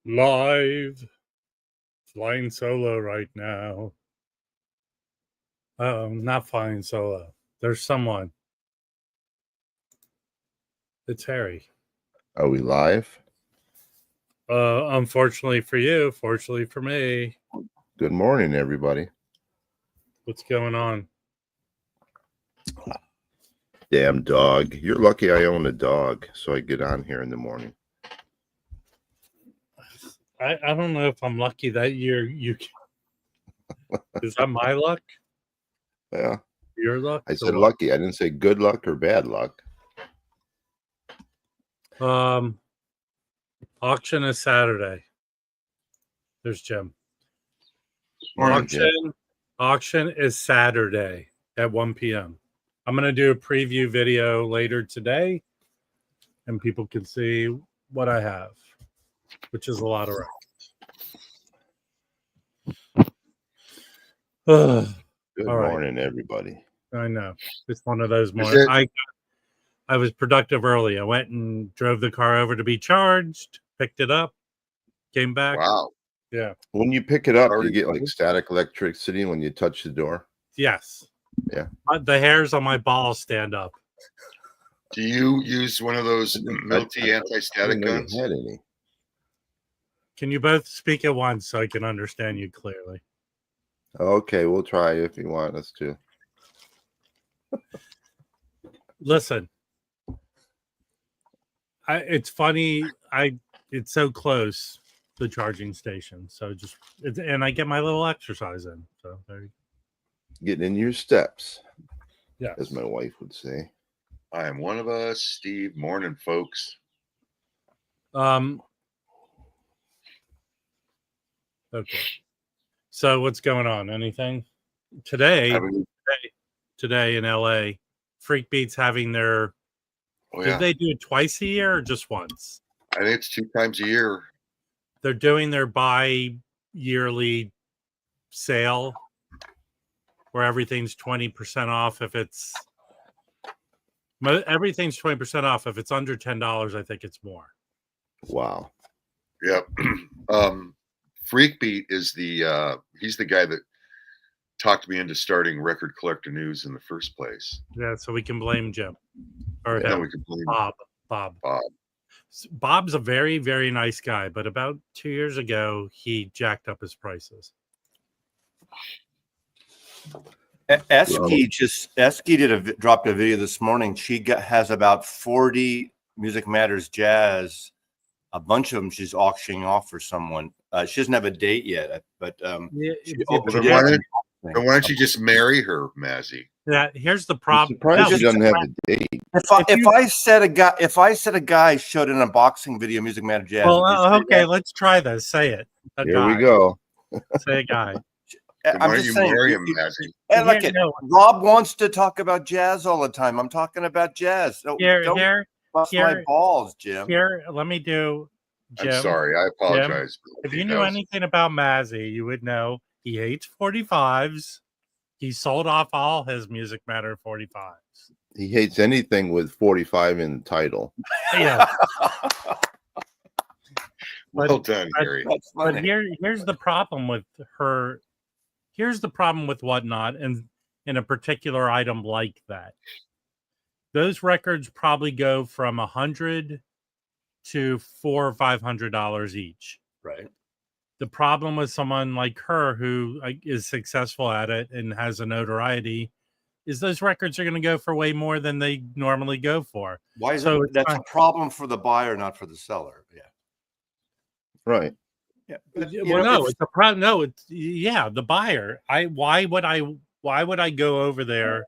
Live, flying solo right now. Not flying solo. There's someone. It's Harry. Are we live? Unfortunately for you, fortunately for me. Good morning, everybody. What's going on? Damn dog. You're lucky I own a dog, so I get on here in the morning. I don't know if I'm lucky that you is that my luck? Yeah. Your luck? I said lucky. I didn't say good luck or bad luck. Auction is Saturday. There's Jim. Morning, Jim. Auction is Saturday at 1 p.m. I'm going to do a preview video later today, and people can see what I have, which is a lot of records. Good morning, everybody. I know. It's one of those mornings. I was productive early. I went and drove the car over to be charged, picked it up, came back. Wow. Yeah. When you pick it up, you get like static electricity when you touch the door? Yes. Yeah. The hairs on my balls stand up. Do you use one of those melty anti-static guns? Had any. Can you both speak at once so I can understand you clearly? Okay, we'll try if you want us to. Listen, it's funny. It's so close, the charging station. So and I get my little exercise in. So there you go. Getting in your steps. Yeah, as my wife would say. I am one of us, Steve. Morning, folks. Okay. So what's going on? Anything today in LA? Freak Beat's having their. Did they do it twice a year or just once? I think it's 2 times a year. They're doing their bi-yearly sale where everything's 20% off. Everything's 20% off. If it's under $10, I think it's more. Wow. Yep. Freak Beat is he's the guy that talked me into starting Record Collector News in the first place. Yeah, so we can blame Jim. Or we can blame Bob. Bob's a very, very nice guy, but about 2 years ago, he jacked up his prices. Esky dropped a video this morning. She has about 40 Music Matters Jazz. A bunch of them she's auctioning off for someone. She doesn't have a date yet, but why don't you just marry her, Mazzy? Yeah, here's the problem. She doesn't have a date. If I said a guy showed an unboxing video, Music Matter Jazz. Well, okay, let's try this. Say it. Here we go. Say a guy. I'm just saying. Marry him, Mazzy? And look at Rob wants to talk about jazz all the time. I'm talking about jazz. So don't bust my balls, Jim. Here, let me do. Jim, I'm sorry. I apologize. Jim, if you knew anything about Mazzy, you would know he hates 45s. He sold off all his Music Matter 45s. He hates anything with 45 in the title. Yeah. Well done, Gary. But here's the problem with her. Here's the problem with Whatnot and in a particular item like that. Those records probably go from $100 to $400 or $500 each. Right. The problem with someone like her who is successful at it and has a notoriety is those records are going to go for way more than they normally go for. Why is that's a problem for the buyer, not for the seller? Yeah. Right. Yeah. It's a problem. No, it's the buyer. Why would I go over there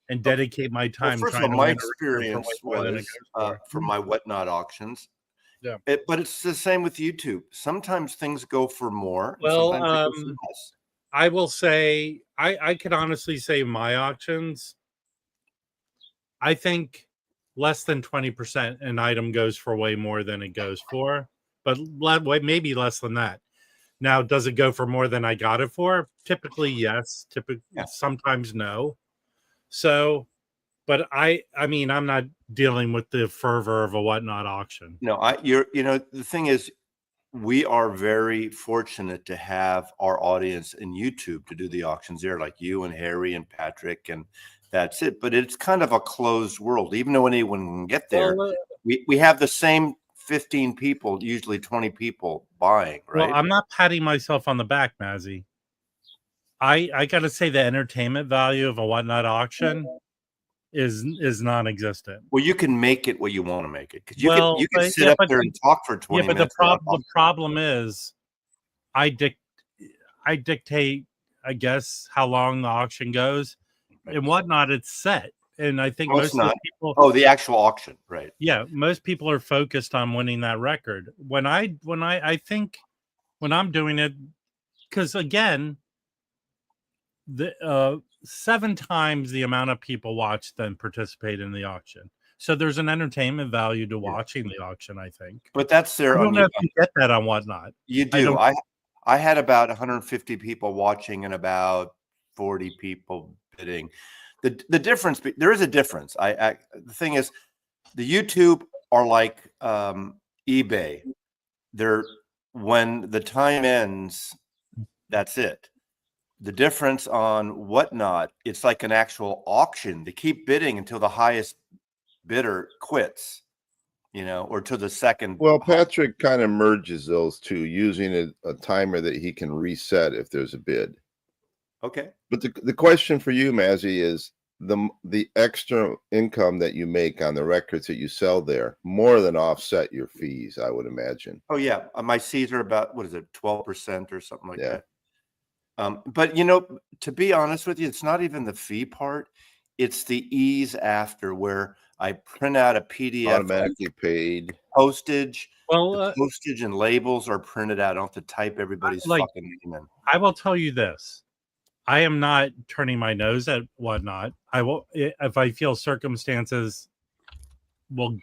and dedicate my time? First of all, my experience was for my Whatnot auctions. Yeah, but it's the same with YouTube. Sometimes things go for more. Well, I will say I could honestly say my auctions. I think less than 20% an item goes for way more than it goes for, but maybe less than that. Now, does it go for more than I got it for? Typically, yes. Sometimes no. So, but I mean, I'm not dealing with the fervor of a Whatnot auction. No, the thing is, we are very fortunate to have our audience in YouTube to do the auctions there, like you and Harry and Patrick, and that's it. But it's kind of a closed world. Even though anyone can get there, Well, we have the same 15 people, usually 20 people buying, right? well, I'm not patting myself on the back, Mazzy. I got to say the entertainment value of a whatnot auction is non-existent. Well, you can make it what you want to make it, because you Well, can but- sit yeah, up but there the- and talk for 20 Yeah, but minutes. the problem is, I dictate, I guess, how long the auction goes and whatnot. It's set, and I think No, it's most of not. the people. Oh, the actual auction, right? Yeah, most people are focused on winning that record. When I think when I'm doing it, because again, the 7 times the amount of people watch than participate in the auction. So there's an entertainment value to watching the auction, I think. But that's there. I don't know if you get that on whatnot. You I do. don't- I had about 150 people watching and about 40 people bidding. The difference, there is a difference. The thing is, the YouTube are like eBay. They're, when the time ends, that's it. The difference on whatnot, it's like an actual auction. They keep bidding until the highest bidder quits, or to the second. Well, Patrick kind of merges those two, using a timer that he can reset if there's a bid. Okay. But the question for you, Mazzy, is the extra income that you make on the records that you sell there more than offset your fees, I would imagine. Oh yeah, my fees are about, what is it, 12% or something like Yeah. that. But to be honest with you, it's not even the fee part; it's the ease after, where I print out a PDF, Automatically paid. postage. Well, The postage and labels are printed out. I don't have to type everybody's fucking name in. I will tell you this. I am not turning my nose at whatnot. I will, if I feel circumstances will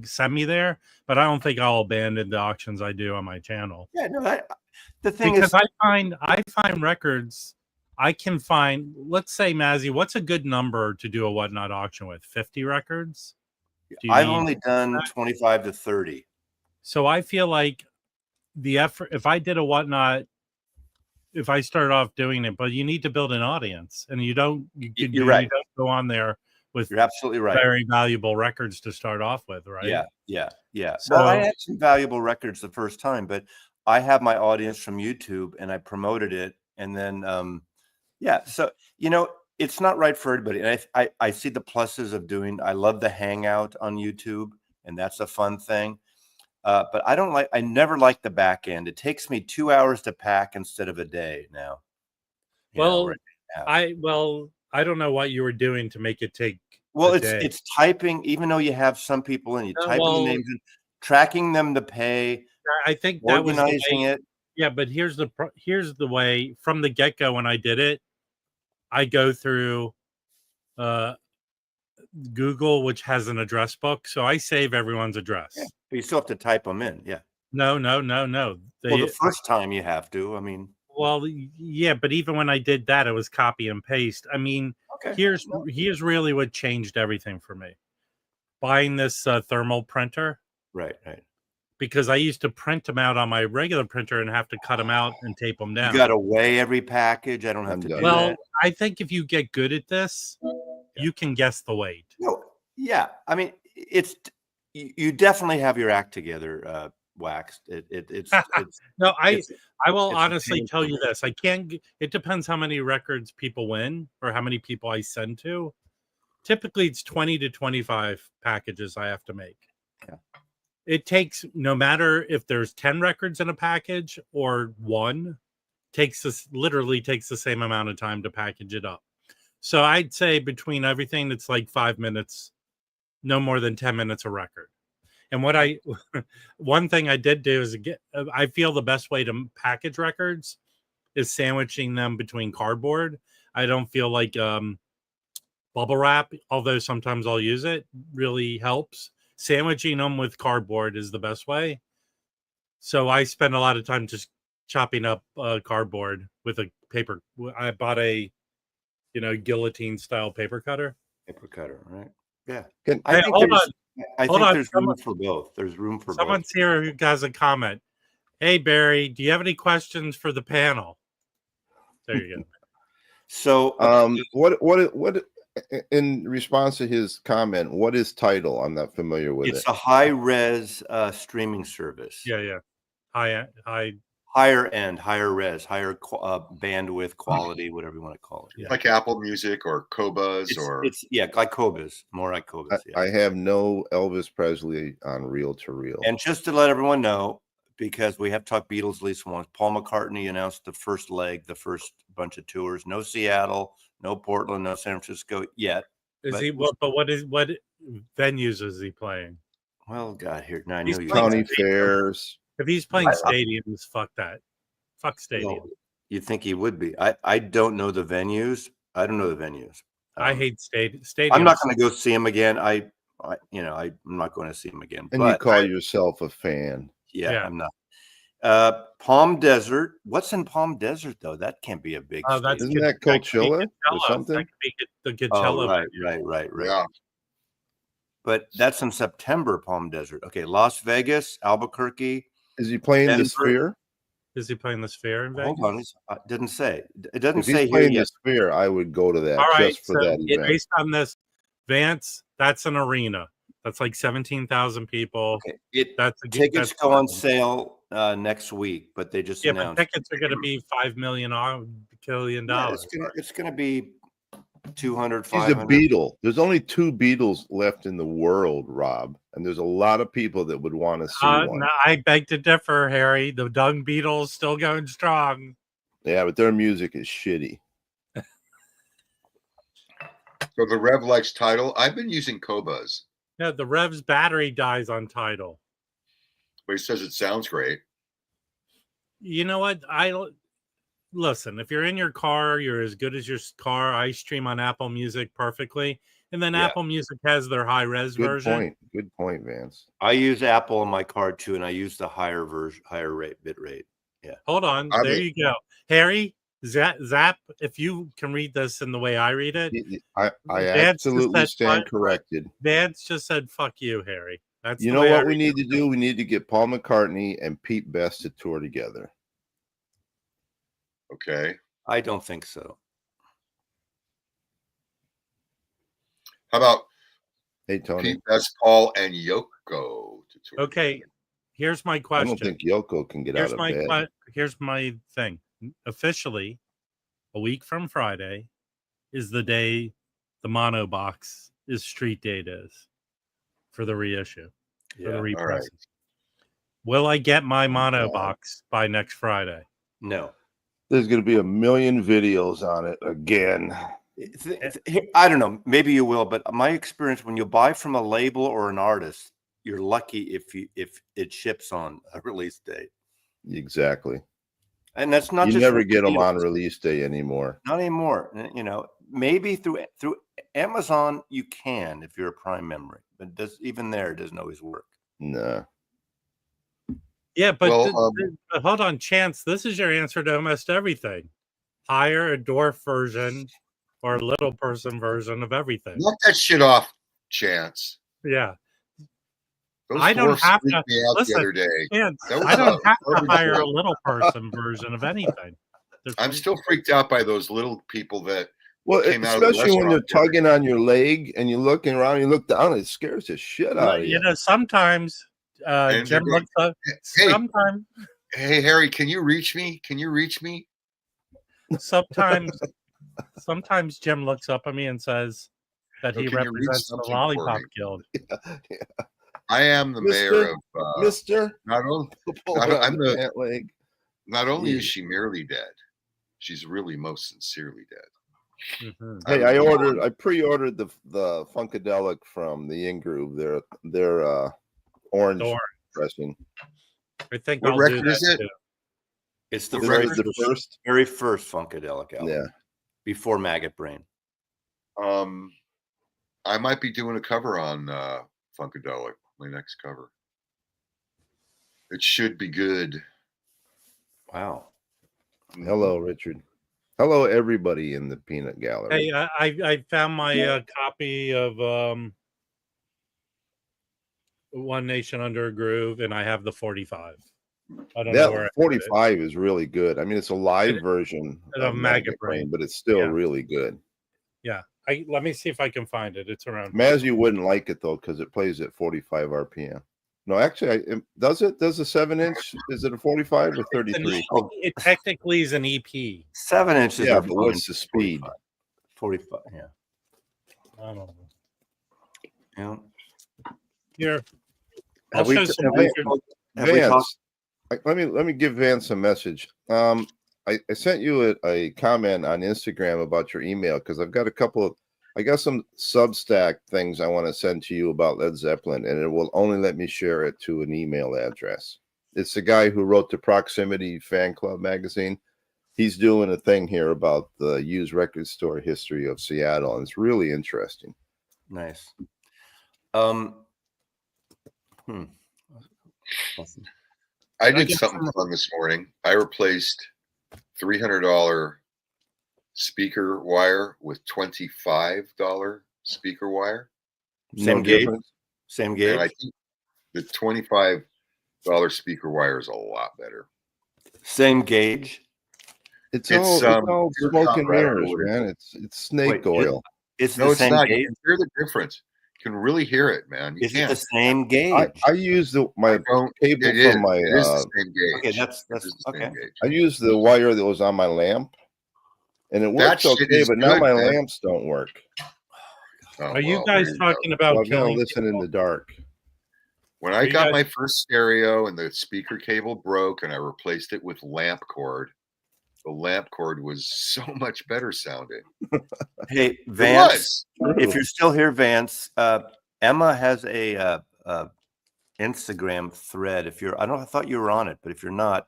send me there, but I don't think I'll abandon the auctions I do on my channel. Yeah, no, the thing Because is, I find records. I can find, let's say, Mazzy, what's a good number to do a whatnot auction with? 50 records? I've only done 25 to 30. So I feel like the effort, if I did a whatnot, if I start off doing it, but you need to build an audience, and you're right. You don't go on there with, you're absolutely right, very valuable records to start off with, right? Yeah. So, well, I had some valuable records the first time, but I have my audience from YouTube, and I promoted it, and then so it's not right for everybody. And I see the pluses of doing. I love the hangout on YouTube, and that's a fun thing. But I never liked the back end. It takes me 2 hours to pack instead of a day now. I don't know what you were doing to make it take. Well, it's typing, even though you have some people in, you typing the names in, tracking them to pay. I think that was organizing it. Yeah, but here's the way from the get-go. When I did it, I go through Google, which has an address book, so I save everyone's address. Yeah, but you still have to type them in. Yeah. No. Well, the first time you have to. I mean. Well, yeah, but even when I did that, it was copy and paste. I mean, here's really what changed everything for me: buying this thermal printer. Right. Because I used to print them out on my regular printer and have to cut them out and tape them down. You got to weigh every package. I don't have to do that. Well, I think if you get good at this, you can guess the weight. No, yeah. I mean, you definitely have your act together, Waxed. It's no. I will honestly tell you this. I can't. It depends how many records people win or how many people I send to. Typically, it's 20 to 25 packages I have to make. Yeah. It takes, no matter if there's 10 records in a package or one, literally takes the same amount of time to package it up. So I'd say between everything, it's like 5 minutes, no more than 10 minutes a record. And one thing I did do is I feel the best way to package records is sandwiching them between cardboard. I don't feel like bubble wrap, although sometimes I'll use it, really helps. Sandwiching them with cardboard is the best way. So I spend a lot of time just chopping up cardboard with a paper. I bought a, guillotine style paper cutter. Right? Yeah. I think there's room for both. There's room for Someone's both. here who has a comment. Hey, Barry, do you have any questions for the panel? There you go. So, what in response to his comment, what is Tidal? I'm not familiar with it's it. a high-res streaming service. Yeah. High. Higher end, higher res, higher bandwidth, quality, whatever you want to call it. Yeah. Like Apple Music or Qobuz It's like Qobuz, more like Qobuz. Yeah. I have no Elvis Presley on reel to reel. And just to let everyone know, because we have talked Beatles at least once, Paul McCartney announced the first leg, the first bunch of tours. No Seattle, no Portland, no San Francisco yet. Is he? What venues is he playing? Well, God, here now I He's know you. playing County fairs. If he's playing stadiums, fuck that. Fuck stadiums. Well, you think he would be? I don't know the venues. I don't know the venues. I hate stadiums. I'm not going to go see him again. I'm not going to see him again. And but you call yourself a fan. Yeah, I'm not. Palm Desert. What's in Palm Desert though? That can't be a big. Isn't that Coachella or something? That could be the Coachella. Right. Yeah. But that's in September. Palm Desert. Okay, Las Vegas, Albuquerque. Is he playing Denver. the Sphere? Is he playing the Sphere in Vegas? Hold on, didn't say. It doesn't If say he's here playing the yet. Sphere, I would go to that All right, just for that event. Based on this, Vance, that's an arena. That's like 17,000 people. Okay. Tickets go on sale next week, but they just announced. But tickets are going to be $5 million. Yeah, it's going to be 200, He's 500. a Beatle. There's only 2 Beatles left in the world, Rob, and there's a lot of people that would want to see one. No, I beg to differ, Harry. The Dung Beatles still going strong. Yeah, but their music is shitty. So the Rev likes Tidal. I've been using Qobuz, Yeah, the Rev's battery dies on Tidal. but he says it sounds great. You know what? Listen, if you're in your car, you're as good as your car. I stream on Apple Music perfectly. And then Apple Music has their high res version. Good point, Vance. I use Apple in my car too, and I use the higher bit rate. Yeah. Hold on. There you go. Harry, Zap, if you can read this in the way I read it. I absolutely stand corrected. Vance just said, fuck you, Harry. That's you know what we need to do? We need to get Paul McCartney and Pete Best to tour together. Okay. I don't think so. How about Tony? Pete Best, Paul, and Yoko to tour? Okay. Here's my question. I don't think Yoko can get out of bed. Here's my thing. Officially, a week from Friday is the day the mono box is street date is for the reissue, for the repress. Right. Will I get my mono box by next Friday? No. There's going to be a million videos on it again. I don't know. Maybe you will, but my experience, when you buy from a label or an artist, you're lucky if it ships on a release date. Exactly. And that's not you just never get them on release day anymore. Not anymore. You know, maybe through Amazon you can if you're a Prime member, but even there it doesn't always work. No. Yeah, but hold on, Chance. This is your answer to almost everything. Hire a dwarf version or a little person version of everything. Knock that shit off, Chance. Yeah. Those I don't have to listen. The other day. Chance, I don't have to hire a little person version of anything. I'm still freaked out by those little people that. Well, especially when they're tugging on your leg and you're looking around, you look down, it scares the shit out of you. You know, sometimes Jim looks up. Sometimes. Hey, Harry, can you reach me? Can you reach me? Sometimes Jim looks up at me and says that he represents the Lollipop Guild. Yeah. I am the mayor of Mister. Not only is she merely dead, she's really most sincerely dead. Mm-hmm. Hey, I pre-ordered the Funkadelic from the In-Groove. Their orange pressing. I think what record is it? Too. It's the very first Funkadelic album. Yeah. Before Maggot Brain. I might be doing a cover on Funkadelic, my next cover. It should be good. Wow. Hello, Richard. Hello, everybody in the Peanut Gallery. Hey, I found my copy of One Nation Under a Groove, and I have the 45. I don't know where That I put it. 45 is really good. I mean, it's a live version Of of Maggot Maggot Brain. Brain, but it's still Yeah. really good. Yeah. Let me see if I can find it. It's around. Mazzy wouldn't like it though because it plays at 45 RPM. No, actually, does it? Does a 7-inch? Is it a 45 or 33? It technically is an EP. 7 inches. Yeah, are but what's the speed? 45. Yeah. I don't know. Yeah. Here, I'll Have we, show some have we, records. have we talked? Vance, let me give Vance a message. I sent you a comment on Instagram about your email because I've got I got some Substack things I want to send to you about Led Zeppelin, and it will only let me share it to an email address. It's the guy who wrote the Proximity Fan Club magazine. He's doing a thing here about the used record store history of Seattle, and it's really interesting. Nice. Awesome. I did something fun this morning. I replaced $300 speaker wire with $25 speaker wire. Same No gauge. difference? Same gauge. And I think the $25 speaker wire is a lot better. Same gauge. It's all pure smoke and copper. I don't know mirrors, what it man. is. It's snake oil. It's No, the it's same not. You gauge. can hear the difference. You can really hear it, man. You Is it can't. the same gauge? I use my cable It is. from my. It is the same gauge. Okay, that's It is the same okay. gauge. I use the wire that was on my lamp, and it works shit okay. is But now good, my man. lamps don't work. Oh, Are you well, guys there go. talking about So I've got to killing listen in people? the dark. When Are I you got guys- my first stereo and the speaker cable broke and I replaced it with lamp cord, the lamp cord was so much better sounding. Hey, It Vance, was. if you're still here, Vance, Emma has a Instagram thread. I thought you were on it, but if you're not,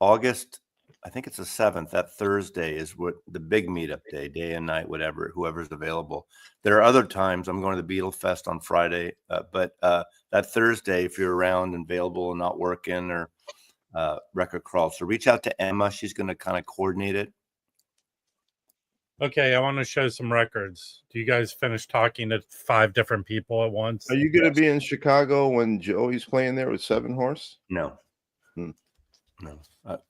August, I think it's the 7th. That Thursday is what the big meetup day and night, whatever, whoever's available. There are other times. I'm going to the Beatle Fest on Friday, but that Thursday, if you're around and available and not working or record crawl, so reach out to Emma. She's going to kind of coordinate it. Okay, I want to show some records. Do you guys finish talking to 5 different people at once? Are you going to be in Chicago when Joey's playing there with 7 Horse? No. Hmm. No.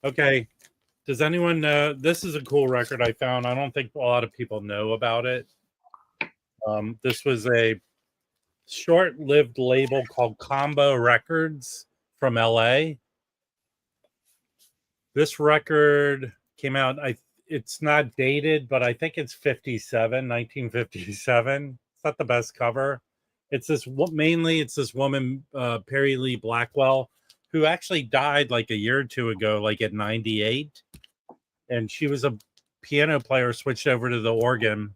Okay. Does anyone know? This is a cool record I found. I don't think a lot of people know about it. This was a short-lived label called Combo Records from LA. This record came out, it's not dated, but I think it's 1957. It's not the best cover. It's this woman, Perry Lee Blackwell, who actually died like a year or two ago, like at 98. And she was a piano player, switched over to the organ.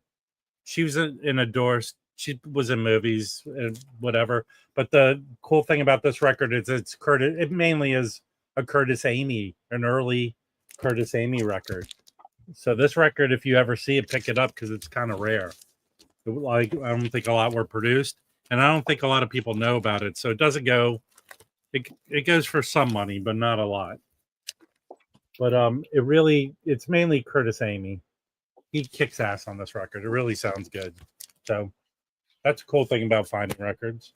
She was in a Doors. She was in movies and whatever. But the cool thing about this record is it's Curtis. It mainly is a Curtis Amy, an early Curtis Amy record. So this record, if you ever see it, pick it up because it's kind of rare. Like I don't think a lot were produced, and I don't think a lot of people know about it. So it doesn't go. It goes for some money, but not a lot. But it's mainly Curtis Amy. He kicks ass on this record. It really sounds good. So that's a cool thing about finding records.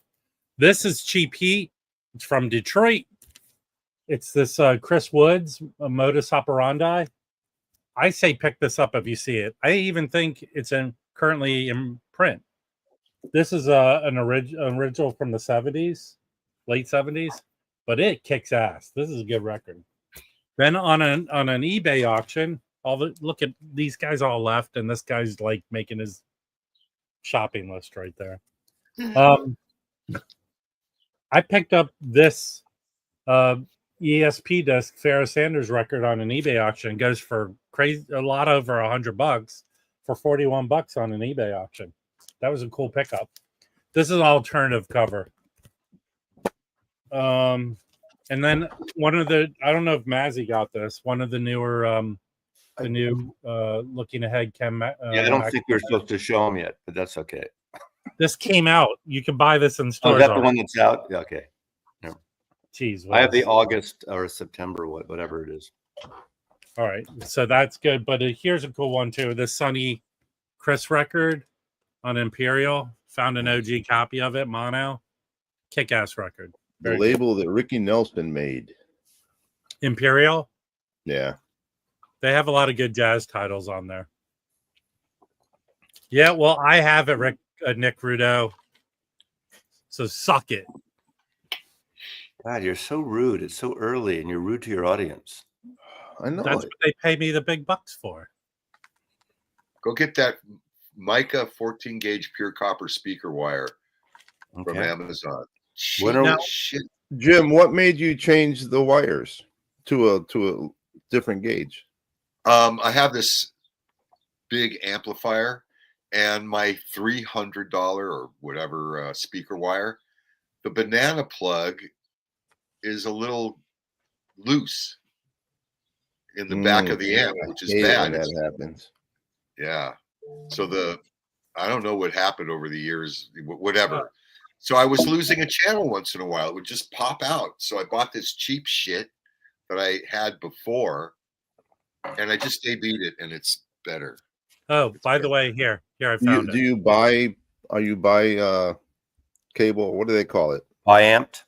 This is Cheap Heat. It's from Detroit. It's this Chris Woods, Modus Operandi. I say pick this up if you see it. I even think it's currently in print. This is an original from the 70s, late 70s, but it kicks ass. This is a good record. Then on an eBay auction, look at these guys all left, and this guy's like making his shopping list right there. I picked up this ESP disc Farrah Sanders record on an eBay auction. It goes for a lot over $100 for $41 on an eBay auction. That was a cool pickup. This is an alternative cover. And then one of the, I don't know if Mazzy got this, one of the newer, looking ahead. I don't think we're supposed to show them yet, but that's okay. This came out. You can buy this in stores. Oh, is that the one that's out? Yeah, okay. No. Jeez, I have the August or September, whatever it is. All right, so that's good. But here's a cool one too. This Sonny Chris record on Imperial. Found an OG copy of it, mono. Kick-ass record. The label that Ricky Nelson made. Imperial. Yeah. They have a lot of good jazz titles on there. Yeah, well, I have it, Nick Rudo. So suck it. God, you're so rude. It's so early, and you're rude to your audience. I know. That's what they pay me the big bucks for. Go get that Mica 14 gauge pure copper speaker wire from Amazon. Shit. Jim, what made you change the wires to a different gauge? I have this big amplifier and my $300 or whatever speaker wire. The banana plug is a little loose in the back of the amp, which is bad. When that happens. Yeah. So I don't know what happened over the years, whatever. So I was losing a channel once in a while. It would just pop out. So I bought this cheap shit that I had before, and I just debuted it, and it's better. Oh, by the way, here I found it. Do you buy? Are you buy cable? What do they call it? Biamped?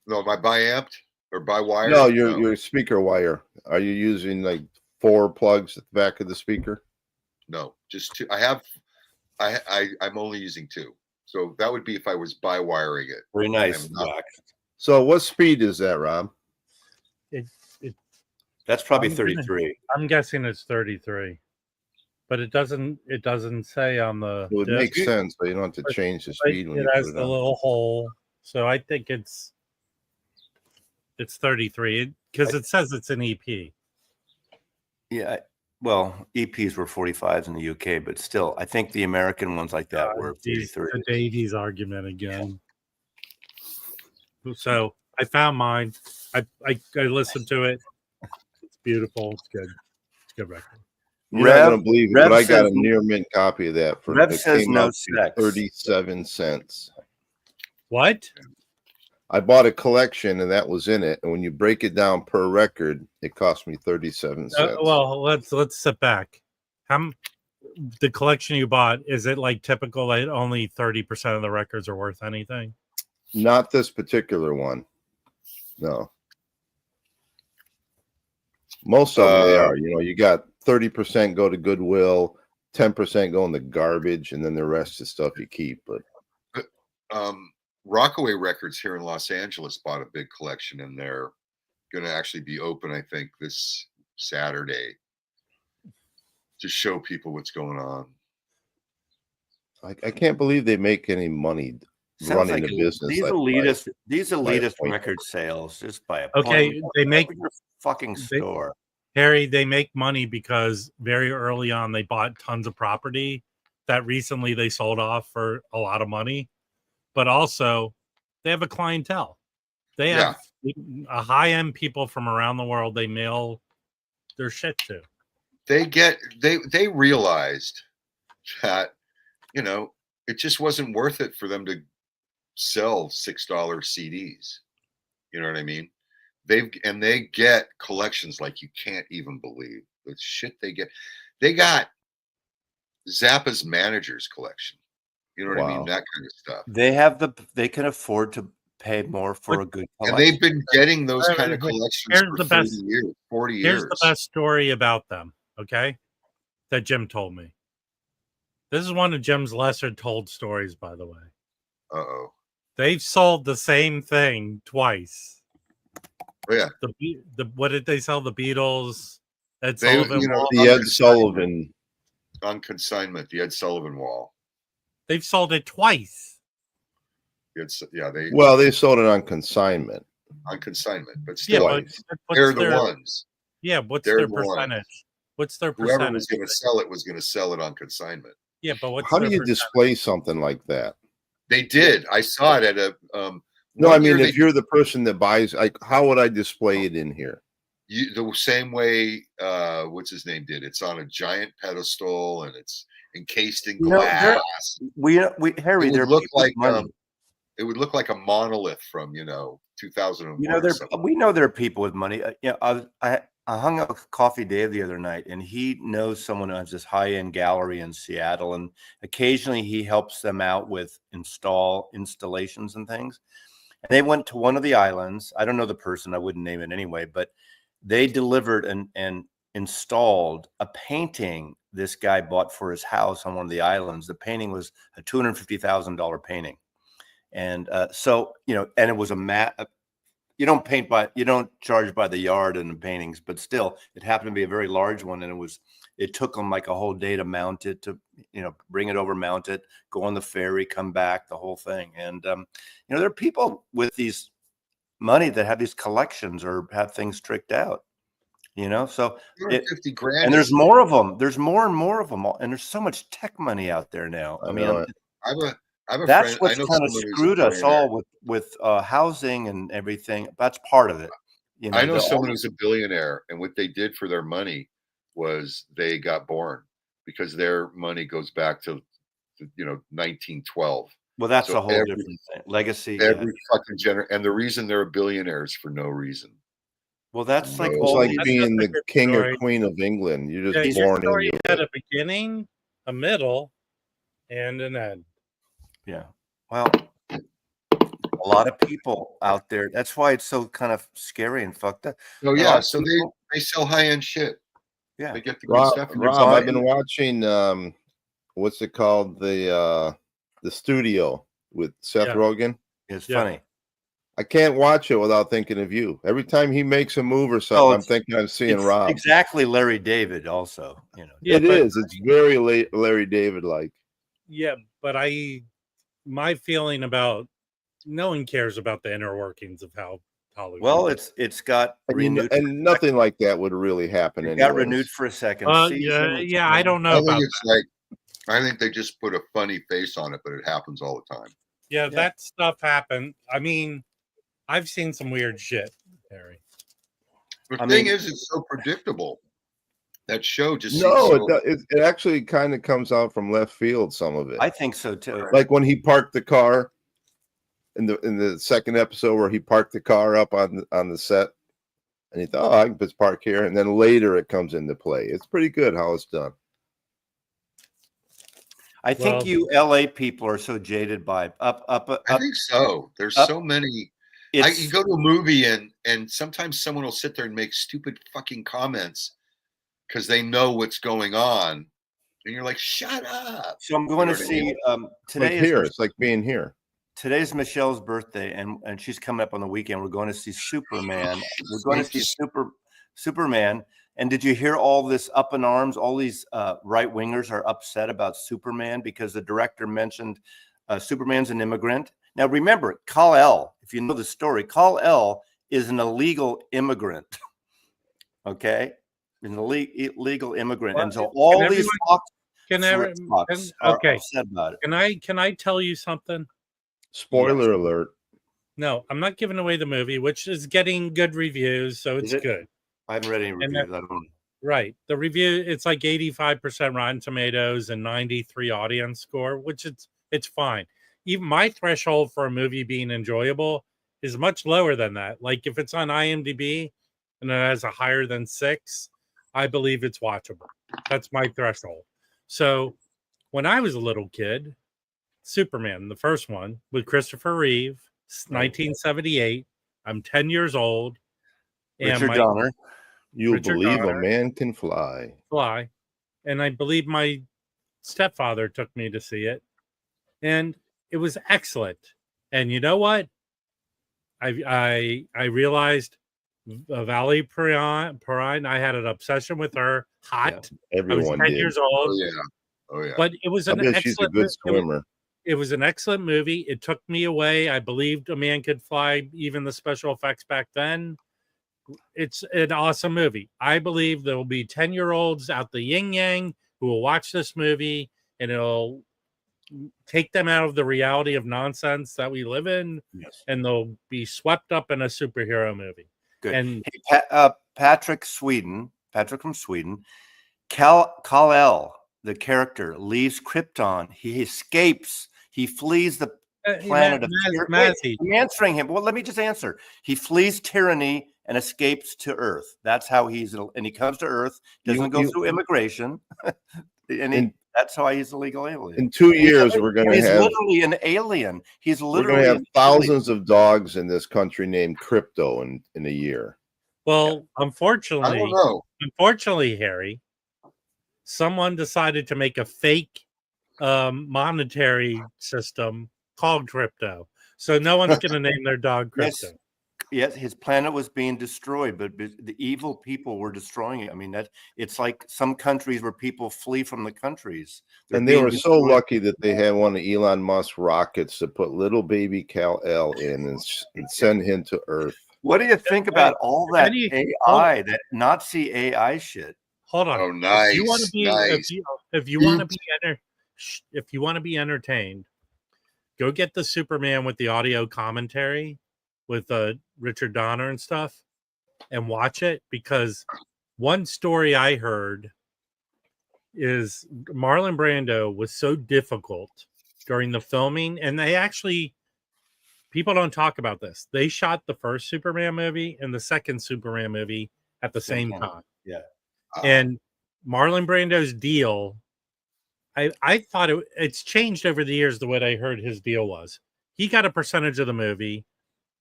No, my biamped or by wire? No, your speaker wire. Are you using like 4 plugs at the back of the speaker? No, just 2. I'm only using 2. So that would be if I was by wiring it. Very nice. So what speed is that, Rob? That's probably 33. I'm guessing it's 33. But it doesn't say on the It would make sense, but you don't have to change the speed when it you has put it the on. little hole. So I think it's 33 because it says it's an EP. Yeah. Well, EPs were 45s in the UK, but still, I think the American ones like that were 33. The Davies argument again. So I found mine. I listened to it. It's beautiful. It's good. It's a good record. You're not gonna believe it, but I got a near mint copy of that for Rev says no sex. 37 cents. What? I bought a collection and that was in it. And when you break it down per record, it cost me 37 cents. Well, let's sit back. The collection you bought, is it like typical that only 30% of the records are worth anything? Not this particular one. No. Most of them they are. You know, you got 30% go to Goodwill, 10% go in the garbage, and then the rest is stuff you keep. But Rockaway Records here in Los Angeles bought a big collection, and they're going to actually be open, I think, this Saturday to show people what's going on. I can't believe they make any money running a business. These elitist record sales just by a okay, they make your fucking store. Harry, they make money because very early on they bought tons of property that recently they sold off for a lot of money. But also, they have a clientele. They have a high-end people from around the world. They mail their shit to. They realized that, you know, it just wasn't worth it for them to sell $6 CDs. You know what I mean? They get collections like you can't even believe the shit they get. They got Zappa's Managers collection. You know what I mean? That kind of stuff. They can afford to pay more for a good collection. And they've been getting those kind of collections for 40 years. Here's the best story about them, okay? That Jim told me. This is one of Jim's lesser told stories, by the way. Uh-oh. They've sold the same thing twice. Oh, yeah. What did they sell? The Beatles? Ed Sullivan? The Ed Sullivan. On consignment, the Ed Sullivan wall. They've sold it twice. They sold it on consignment. On consignment, but still, they're the ones. Yeah, what's their percentage? What's their percentage? Whoever was going to sell it was going to sell it on consignment. Yeah, but how do you display something like that? They did. I saw it at a. No, I mean, if you're the person that buys, how would I display it in here? The same way, what's his name did. It's on a giant pedestal and it's encased in glass. Harry, it would look like a monolith from 2001. We know there are people with money. I hung out with Coffee Dave the other night, and he knows someone who has this high-end gallery in Seattle, and occasionally he helps them out with installations and things. And they went to one of the islands. I don't know the person. I wouldn't name it anyway, but they delivered and installed a painting this guy bought for his house on one of the islands. The painting was a $250,000 painting. And so, you know, and it was a mat. You don't charge by the yard in the paintings, but still it happened to be a very large one. And it took them like a whole day to mount it, to, you know, bring it over, mount it, go on the ferry, come back, the whole thing. And, you know, there are people with these money that have these collections or have things tricked out, you know, so 50 grand. and there's more of them. There's more and more of them. And there's so much tech money out there now. I mean, I have a that's friend. what's I know kind of someone who's a screwed us billionaire. all with housing and everything. That's part of it. You know, I know someone who's a billionaire, and what they did for their money was they got born, because their money goes back to, you know, 1912. Well, that's So a whole different thing. Legacy. Every fucking and the reason they're billionaires for no reason. Well, that's like It's all like these, being That's a the good king story. or queen of England. You're just your born story into had it. a beginning, a middle, and an end. yeah. Well, a lot of people out there. That's why it's so kind of scary and fucked up. Oh A lot yeah, of so people- they sell high end shit. yeah. They get the good stuff. And they're Rob, I've buying- been watching what's it called? The Studio with Seth Yeah. Rogen. It's Yeah. funny. I can't watch it without thinking of you. Every time he makes a move or something, I'm it's- thinking I'm seeing It's Rob. exactly Larry David also, you know. Yeah, It but- is. It's very Larry David like. Yeah, but my feeling about no one cares about the inner workings of how Hollywood. Well, works. it's got And, renewed. and nothing like that would really happen. It got anyways. renewed for a second yeah, season. yeah. I don't know I about think it's like, I think they just put a funny face on it, but it happens all the time. Yeah, Yeah. that stuff happened. I mean, I've seen some weird shit, Harry. The I thing mean- is, it's so predictable. That show just No, seems so, it actually kind of comes out from left field. Some of it, I think so too. like when he parked the car in the second episode, where he parked the car up on the set, and he thought, oh, I can just park here, and then later it comes into play. It's pretty good how it's done. I think Well- you LA people are so jaded by I think so. There's up- so many. it's You go to a movie and sometimes someone will sit there and make stupid fucking comments because they know what's going on, and you're like, shut up. so I'm going You to know what I see Like today here, is it's like being here. today's Michelle's birthday, and she's coming up on the weekend. We're going to see Superman. We're going to see Superman. And did you hear all this up in arms? All these right wingers are upset about Superman because the director mentioned Superman's an immigrant. Now remember, Kal-El, if you know the story, Kal-El is an illegal immigrant. Okay, an illegal immigrant, Well, and so all can these everyone- Fox Can Fox can- are okay. upset about it. Can I tell you something? Spoiler alert. No, I'm not giving away the movie, which is getting good reviews, so it's Is it? good. I haven't read any And reviews. I don't. Right. The review, it's like 85% Rotten Tomatoes and 93 audience score, which it's fine. Even my threshold for a movie being enjoyable is much lower than that. Like if it's on IMDb and it has a higher than 6, I believe it's watchable. That's my threshold. So when I was a little kid, Superman, the first one with Christopher Reeve, 1978. I'm 10 years old. And Richard my Donner. You'll Richard believe Donner. a man can fly. fly. And I believe my stepfather took me to see it. And it was excellent. And you know what? I realized Valley Perrine, I had an obsession with her. Hot. I was Everyone 10 did. years Oh old. yeah. Oh yeah. But it was I an bet she's a excellent good swimmer. it was an excellent movie. It took me away. I believed a man could fly, even the special effects back then. It's an awesome movie. I believe there will be 10-year-olds out the yin yang who will watch this movie and it'll take them out of the reality of nonsense that we live in, Yes. and they'll be swept up in a superhero movie. Good. And Hey, Patrick from Sweden, Kal-El, the character, leaves Krypton. He escapes. He flees the planet of tyranny. Mazzy, I'm answering him. Well, let me just answer. He flees tyranny and escapes to Earth. That's how and he comes to Earth, doesn't go through immigration. And In That's why he's a legal alien. In 2 years, we're going to He's have literally an alien. He's we're going literally to have an alien. thousands of dogs in this country named Crypto in a year. Well, I don't unfortunately, know. Harry, someone decided to make a fake monetary system called crypto. So no one's going to name their dog crypto. Yes, his planet was being destroyed, but the evil people were destroying it. I mean, it's like some countries where people flee from the countries. And they were so lucky that they had one of Elon Musk's rockets to put little baby Kal-El in and send him to Earth. What do you think about all that AI, that Nazi AI shit? Hold on. Oh, nice. If you want to be, nice. if you want to be entertained, go get the Superman with the audio commentary with Richard Donner and stuff, and watch it, because one story I heard is Marlon Brando was so difficult during the filming, and people don't talk about this. They shot the first Superman movie and the second Superman movie at the same time. Yeah. And Marlon Brando's deal, I thought it's changed over the years. The way I heard his deal was, he got a percentage of the movie,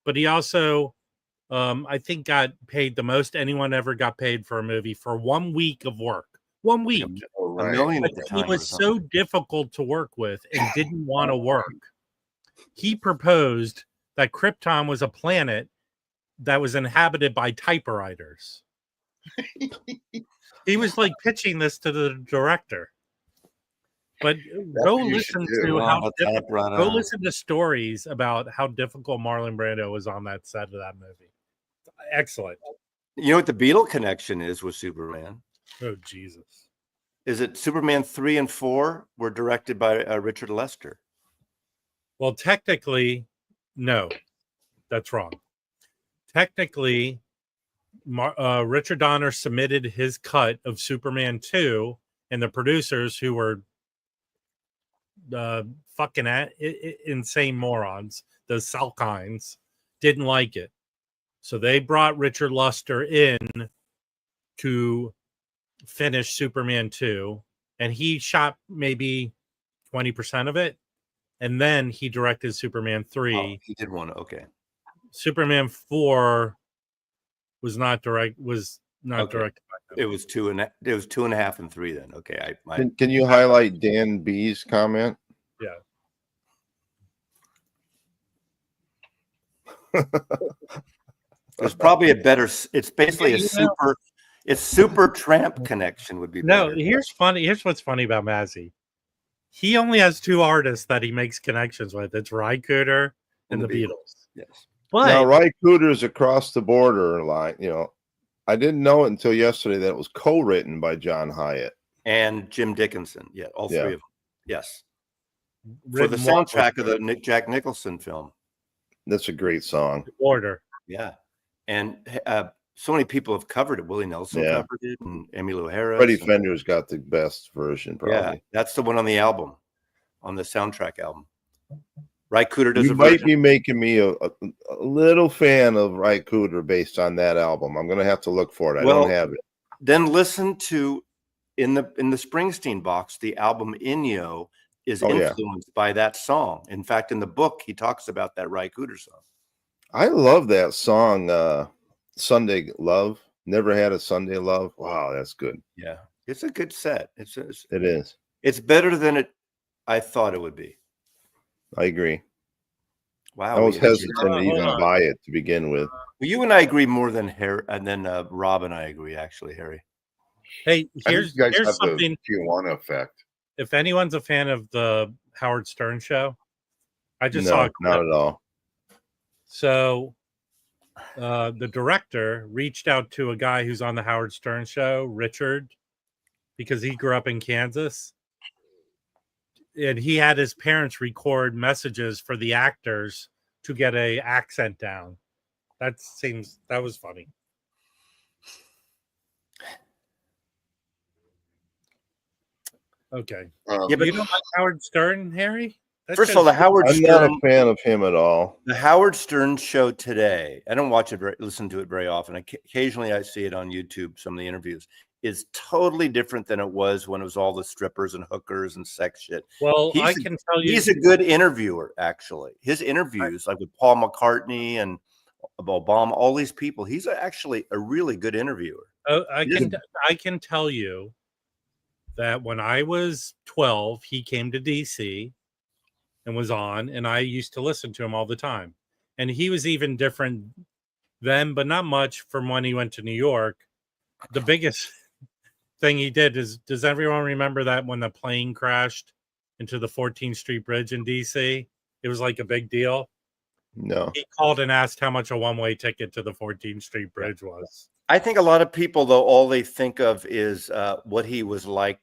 but he also, I think, got paid the most anyone ever got paid for a movie for 1 week of work. 1 week. Oh, A right. million But at the he time. was so difficult to work with and didn't want to work. He proposed that Krypton was a planet that was inhabited by typewriters. He was like pitching this to the director. But go what you listen should do. to Go listen to stories about how difficult Marlon Brando was on that set of that movie. Excellent. You know what the Beatle connection is with Superman? Oh, Jesus. Is it Superman 3 and 4 were directed by Richard Lester? Well, technically, no. That's wrong. Technically, Richard Donner submitted his cut of Superman 2, and the producers, who were fucking insane morons, the Salkinds, didn't like it. So they brought Richard Lester in to finish Superman 2, and he shot maybe 20% of it, and then he directed Superman 3. Oh, he did one. Okay. Superman 4 was not directed by him. It was 2.5 and 3 then. Okay. Can you highlight Dan B's comment? Yeah. There's probably a better. It's basically It's Super Tramp connection would be better. No, here's what's funny about Mazzy. He only has 2 artists that he makes connections with. It's Ry Cooder and the Beatles. Yes. But now Ry Cooder's across the border line. I didn't know it until yesterday that it was co-written by John Hyatt and Jim Dickinson. Yeah, all 3 of them. Yes. Written for the soundtrack of the Jack Nicholson film. That's a great song. Order. Yeah. And so many people have covered it. Willie Nelson covered it, and Emmylou Harris. Freddie Fender's got the best version, probably. Yeah, that's the one on the album, on the soundtrack album. Ry Cooder does you a might version. be making me a little fan of Ry Cooder based on that album. I'm going to have to look for it. I don't have it. Then listen to in the Springsteen box. The album Inyo is influenced by that song. In fact, in the book, he talks about that Ry Cooder song. I love that song, Sunday Love. Never Had a Sunday Love. Wow, that's good. Yeah, it's a good set. It is. It's better than I thought it would be. I agree. Wow, I was hesitant to even buy it to begin with. Well, you and I agree more than Harry, and then Rob and I agree. Actually, Harry. Hey, here's something. The Tijuana effect. If anyone's a fan of the Howard Stern show, I just saw it. Not at all. So, the director reached out to a guy who's on the Howard Stern show, Richard, because he grew up in Kansas. And he had his parents record messages for the actors to get an accent down. That was funny. Okay. Yeah, but you don't like Howard Stern, Harry? First of all, the Howard I'm not a Stern, fan of him at all. the Howard Stern show today. I don't watch it, listen to it very often. Occasionally, I see it on YouTube. Some of the interviews is totally different than it was when it was all the strippers and hookers and sex shit. Well, I can tell you, He's a good interviewer. Actually, his interviews, like with Paul McCartney and Obama, all these people, he's actually a really good interviewer. I can tell you that when I was 12, he came to DC and was on, and I used to listen to him all the time. And he was even different then, but not much from when he went to New York. The biggest thing he did is, does everyone remember that when the plane crashed into the 14th Street Bridge in DC? It was like a big deal. No. He called and asked how much a one-way ticket to the 14th Street Bridge was. I think a lot of people, though, all they think of is what he was like,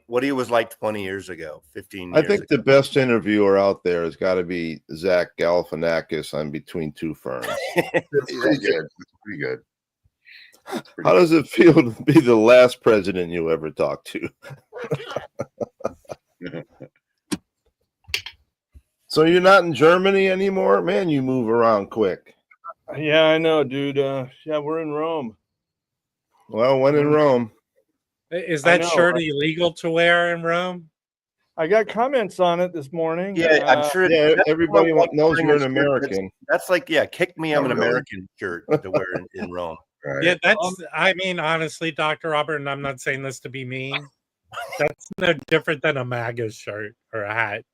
what he was like 20 years ago, 15 years I think ago. the best interviewer out there has got to be Zach Galifianakis on Between Two Ferns. Pretty good. Pretty good. How does it feel to be the last president you ever talked to? So you're not in Germany anymore? Man, you move around quick. Yeah, I know, dude. Yeah, we're in Rome. Well, when in Rome. Is that shirt illegal to wear in Rome? I got comments on it this morning. Yeah, I'm sure. Yeah, everybody knows you're an American. That's like, yeah, kick me, I'm an American shirt to wear in Rome. Right. Yeah, that's, I mean, honestly, Dr. Robert, and I'm not saying this to be mean, that's no different than a MAGA shirt or a hat.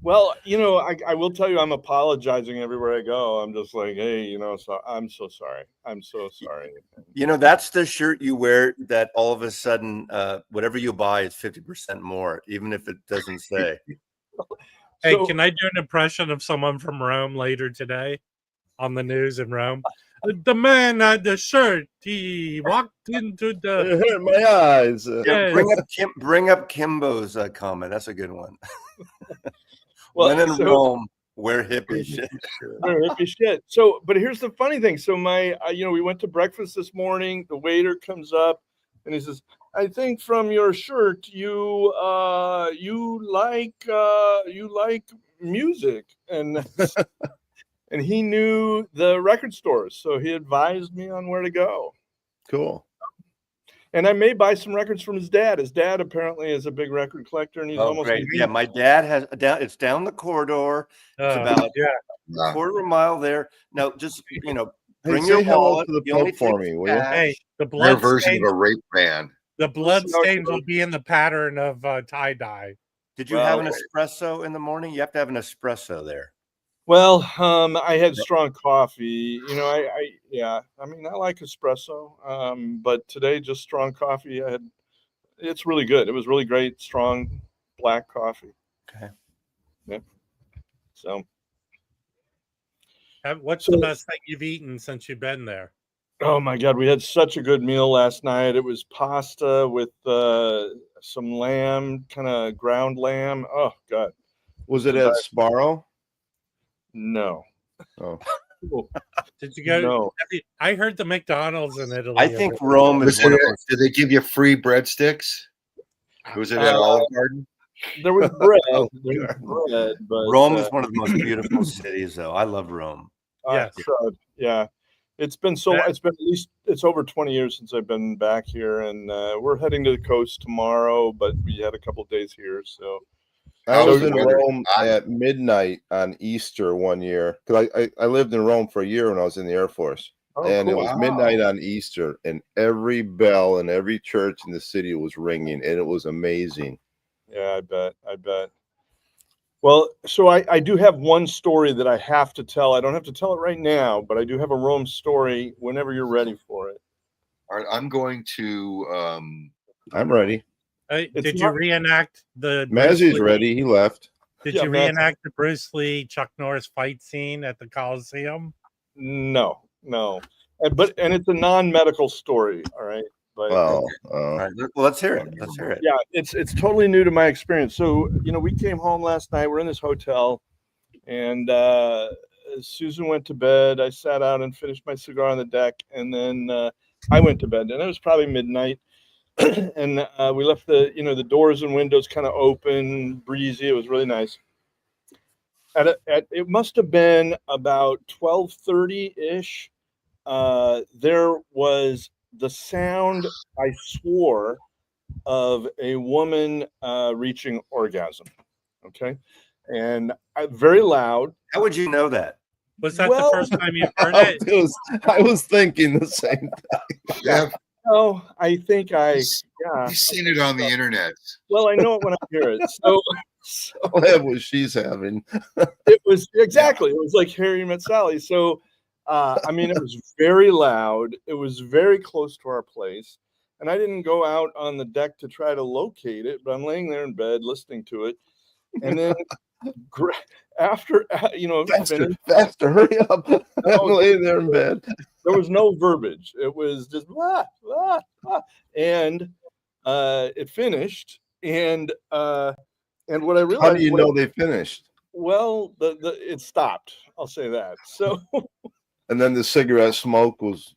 Well, I will tell you, I'm apologizing everywhere I go. I'm just like, hey, so I'm so sorry. I'm so sorry. That's the shirt you wear that all of a sudden, whatever you buy is 50% more, even if it doesn't say. Hey, can I do an impression of someone from Rome later today on the news in Rome? The man had the shirt. He walked into the. It hurt my eyes. Yeah, bring up Kimbo's comment. That's a good one. Well, when in Rome, wear hippie shit. Wear hippie shit. So, but here's the funny thing. So we went to breakfast this morning. The waiter comes up and he says, "I think from your shirt, you like music," and and he knew the record stores, so he advised me on where to go. Cool. And I may buy some records from his dad. His dad apparently is a big record collector, and he's almost great. Yeah, my dad has it's down the corridor. It's about a quarter of a mile there. Now, just bring your wallet to the Pope for me, will you? Hey, the Their blood version stains, of a rape band. the blood stains will be in the pattern of tie dye. Did you have an espresso in the morning? You have to have an espresso there. Well, I had strong coffee. I like espresso. But today, just strong coffee. It's really good. It was really great, strong black coffee. Okay. Yeah. So, what's the best thing you've eaten since you've been there? oh my God, we had such a good meal last night. It was pasta with some lamb, kind of ground lamb. Oh God. Was it at Sparrow? No. Oh. Did you go? No. I heard the McDonald's in Italy. I think Rome is one of those. Did they give you free breadsticks? Was it at Olive Garden? There was bread. But Rome is one of the most beautiful cities, though. I love Rome. Yes. Yeah. It's been it's over 20 years since I've been back here, and we're heading to the coast tomorrow, but we had a couple of days here, so. I was in Rome at midnight on Easter one year because I lived in Rome for a year when I was in the Air Force. And cool. It was midnight on Easter, and every bell in every church in the city was ringing, and it was amazing. Yeah, I bet. Well, so I do have one story that I have to tell. I don't have to tell it right now, but I do have a Rome story whenever you're ready for it. All right, I'm going to. I'm ready. Did you reenact the? Mazzy's ready. He left. Did you reenact the Bruce Lee Chuck Norris fight scene at the Coliseum? No. And it's a non-medical story. All right. But, all right, let's hear it. Yeah, it's totally new to my experience. So we came home last night. We're in this hotel, and Susan went to bed. I sat out and finished my cigar on the deck, and then I went to bed. And it was probably midnight. and we left the doors and windows kind of open, breezy. It was really nice. It must have been about 12:30 ish. There was the sound, I swore, of a woman reaching orgasm. Okay, and very loud. How would you know that? Was that Well, the first time you heard it? I was thinking the same thing. Yeah, No, I think you've seen it on the internet. Well, I know it when I hear it. So I'll have what she's having. it was exactly. It was like Harry Met Sally. So, I mean, it was very loud. It was very close to our place, and I didn't go out on the deck to try to locate it. But I'm laying there in bed listening to it, and then after it finished, Faster, hurry up! I'm laying there in bed. there was no verbiage. It was just blah, blah, blah. And it finished, and what I realized. How do you know they finished? Well, it stopped. I'll say that. So And then the cigarette smoke was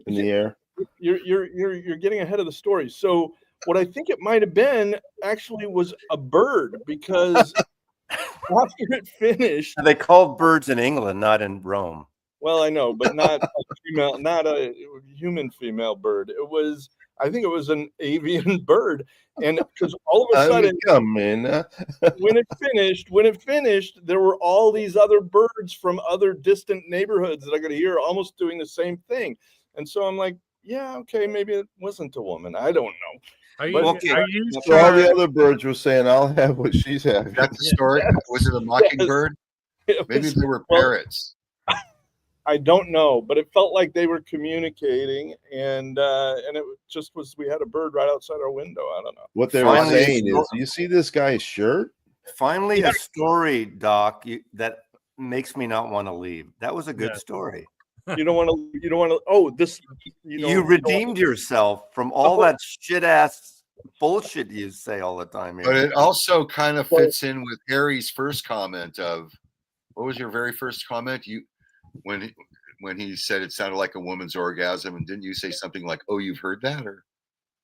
in the air. you're getting ahead of the story. So what I think it might have been actually was a bird, because after it finished, They called birds in England, not in Rome. well, I know, but not a female, not a human female bird. I think it was an avian bird, and because all of a sudden, when it finished, there were all these other birds from other distant neighborhoods that I could hear almost doing the same thing, and so I'm like, yeah, okay, maybe it wasn't a woman. I don't know. Are you So all the other birds were saying, "I'll have what she's having." That's the story. Yes. Was it a mockingbird? Maybe they were parrots. I don't know, but it felt like they were communicating, and it just was. We had a bird right outside our window. I don't know. What they were Finally, saying is, "You see this guy's shirt?" Finally, a story, Doc, that makes me not want to leave. That was a good story. You don't want to. You don't want to. Oh, this. You redeemed yourself from all that shit ass bullshit you say all the time. But it also kind of fits in with Harry's first comment of, what was your very first comment? When he said it sounded like a woman's orgasm, and didn't you say something like, "Oh, you've heard that?" Or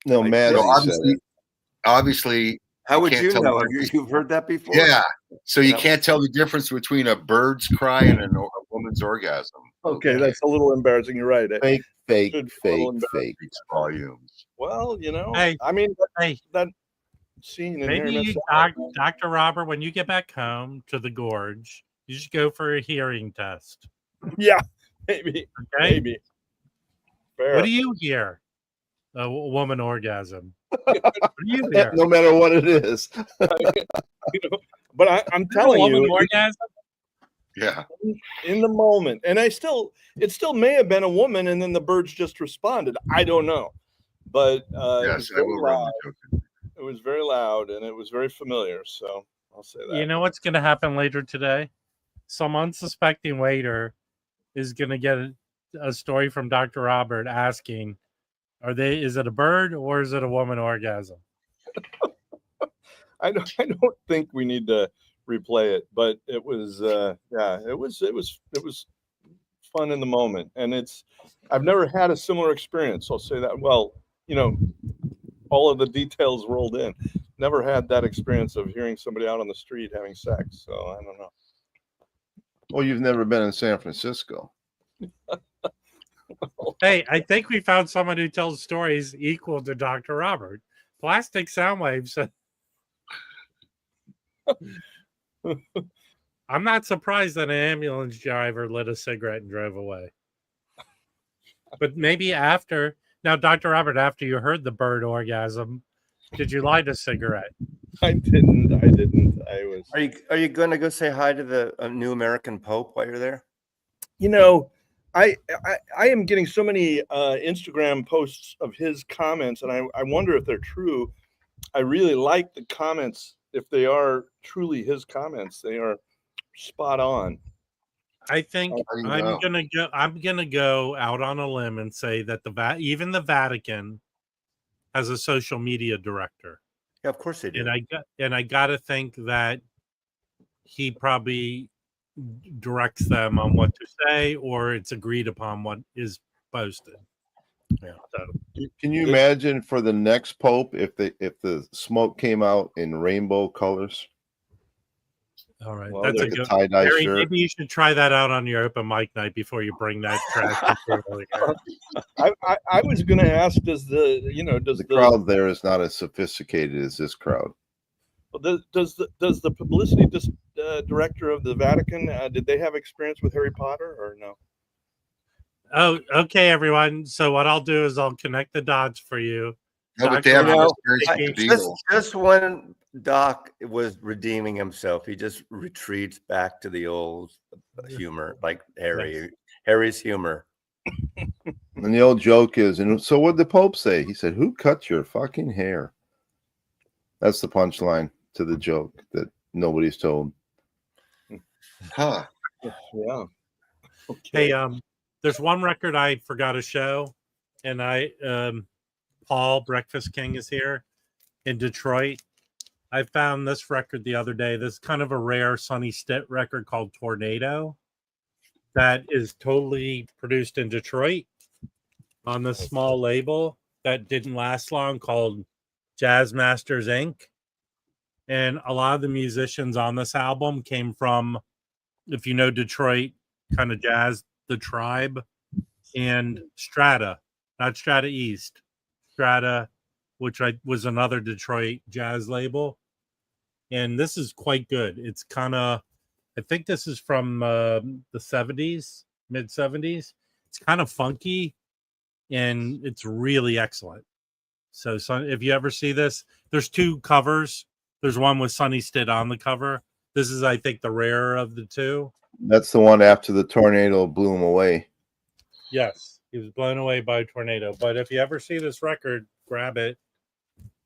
No, Matt said it. Obviously, how would you tell know? the You've heard that before? Yeah. So you can't tell the difference between a bird's cry and a woman's orgasm. Okay, that's a little embarrassing. You're right. Fake, fake, Should be a fake, little fake. Volumes. Well, Hey, I mean, hey, that scene in maybe Harry Met Sally. Dr. Robert, when you get back home to the gorge, you should go for a hearing test. Yeah, maybe. Okay. Maybe. Fair. What do you hear? A woman orgasm. What do you hear? No matter what it is. But I'm telling woman you, orgasm. Yeah. in the moment, and it still may have been a woman, and then the birds just responded. I don't know, but Yes, I will run the token. it was very loud, and it was very familiar. So I'll say that. You know what's going to happen later today? Some unsuspecting waiter is going to get a story from Dr. Robert asking, is it a bird or is it a woman orgasm? I don't think we need to replay it, but it was it was fun in the moment, and I've never had a similar experience. I'll say that. Well, all of the details rolled in. Never had that experience of hearing somebody out on the street having sex. So I don't know. Well, you've never been in San Francisco. Hey, I think we found someone who tells stories equal to Dr. Robert. Plastic sound waves. I'm not surprised that an ambulance driver lit a cigarette and drove away. But maybe after, now, Dr. Robert, after you heard the bird orgasm, did you light a cigarette? I didn't. I was. Are you going to go say hi to the new American Pope while you're there? I am getting so many Instagram posts of his comments, and I wonder if they're true. I really like the comments. If they are truly his comments, they are spot on. I think I'm gonna go out on a limb and say that even the Vatican has a social media director. Yeah, of course they do. And I got to think that he probably directs them on what to say, or it's agreed upon what is posted. So, Can you imagine for the next Pope if the smoke came out in rainbow colors? all right, Well, that's a Like a good. tie-dye Harry, shirt. maybe you should try that out on your open mic night before you bring that trash material here. I was going to ask, does the The crowd there is not as sophisticated as this crowd. does the publicity director of the Vatican, did they have experience with Harry Potter or no? Oh, okay, everyone. So what I'll do is I'll connect the dots for you. No, but Dr. they have Rob, experience with the Beatles. Just when Doc was redeeming himself, he just retreats back to the old humor, like Harry's humor. And the old joke is, and so what did the Pope say? He said, "Who cut your fucking hair?" That's the punchline to the joke that nobody's told. Huh. Yeah. Okay. Hey, there's one record I forgot to show, and Paul Breakfast King is here in Detroit. I found this record the other day. This is kind of a rare Sonny Stitt record called Tornado that is totally produced in Detroit on this small label that didn't last long called Jazz Masters Inc. And a lot of the musicians on this album came from, if you know Detroit kind of jazz, The Tribe and Strata, not Strata East, Strata, which was another Detroit jazz label. And this is quite good. It's kind of, I think this is from the 70s, mid 70s. It's kind of funky and it's really excellent. So if you ever see this, there's two covers. There's one with Sonny Stitt on the cover. This is, I think, the rarer of the two. That's the one after the tornado blew him away. Yes, he was blown away by a tornado. But if you ever see this record, grab it.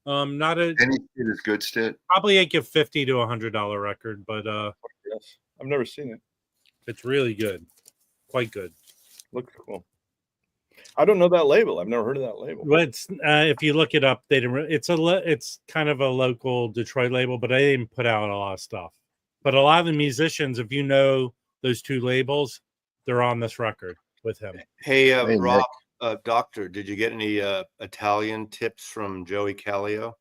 Not a Any shit is good, Stitt. probably like a $50 to $100 record, but Yes. I've never seen it. it's really good, quite good. Looks cool. I don't know that label. I've never heard of that label. Well, it's if you look it up, they didn't. It's kind of a local Detroit label, but they didn't put out a lot of stuff. But a lot of the musicians, if you know those two labels, they're on this record with him. Hey, Hey, Rob, Doctor, did you get any Italian tips from Joey Callio?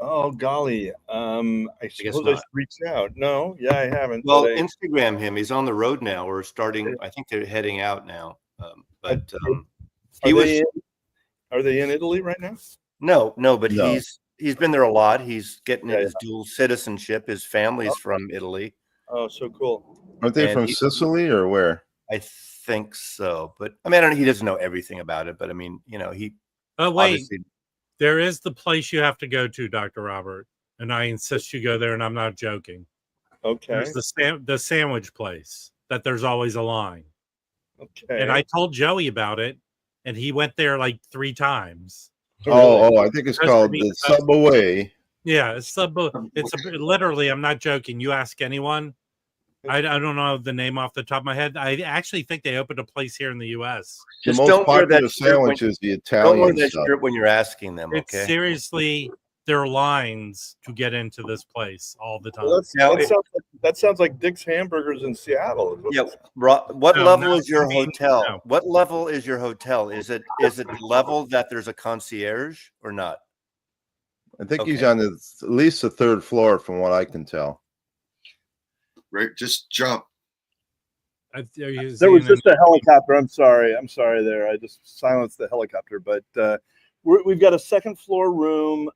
Oh golly. I suppose I not. should reach out. No, yeah, I haven't. Well, but I- Instagram him. He's on the road now. We're starting. I think they're heading out now. He are was they are they in Italy right now? no, but No. he's been there a lot. He's getting Yeah, his dual citizenship. His family's from Italy. Oh, so cool. Aren't they And from he- Sicily or where? I think so, but I mean, I don't know. He doesn't know everything about it, but I mean, he Oh wait, obviously. there is the place you have to go to, Dr. Robert, and I insist you go there, and I'm not joking. Okay. There's the sandwich place that there's always a line. Okay. And I told Joey about it, and he went there like 3 times. Oh, I think it's Just called to be- the Subway. Yeah, it's literally, I'm not joking. You ask anyone, I don't know the name off the top of my head. I actually think they opened a place here in the U.S. The Just most don't wear popular that shirt when- sandwich is the Don't wear Italian that stuff. shirt when you're asking them. It's Okay. seriously, there are lines to get into this place all the time. Well, Now, that sounds like Dick's Hamburgers in Seattle. Yeah. What No, level no, is your I mean, hotel? no. What level is your hotel? Is it level that there's a concierge or not? I think he's Okay. on at least the 3rd floor, from what I can tell. Right? Just jump. There was just a helicopter. I'm sorry there. I just silenced the helicopter. But we've got a 2nd floor room.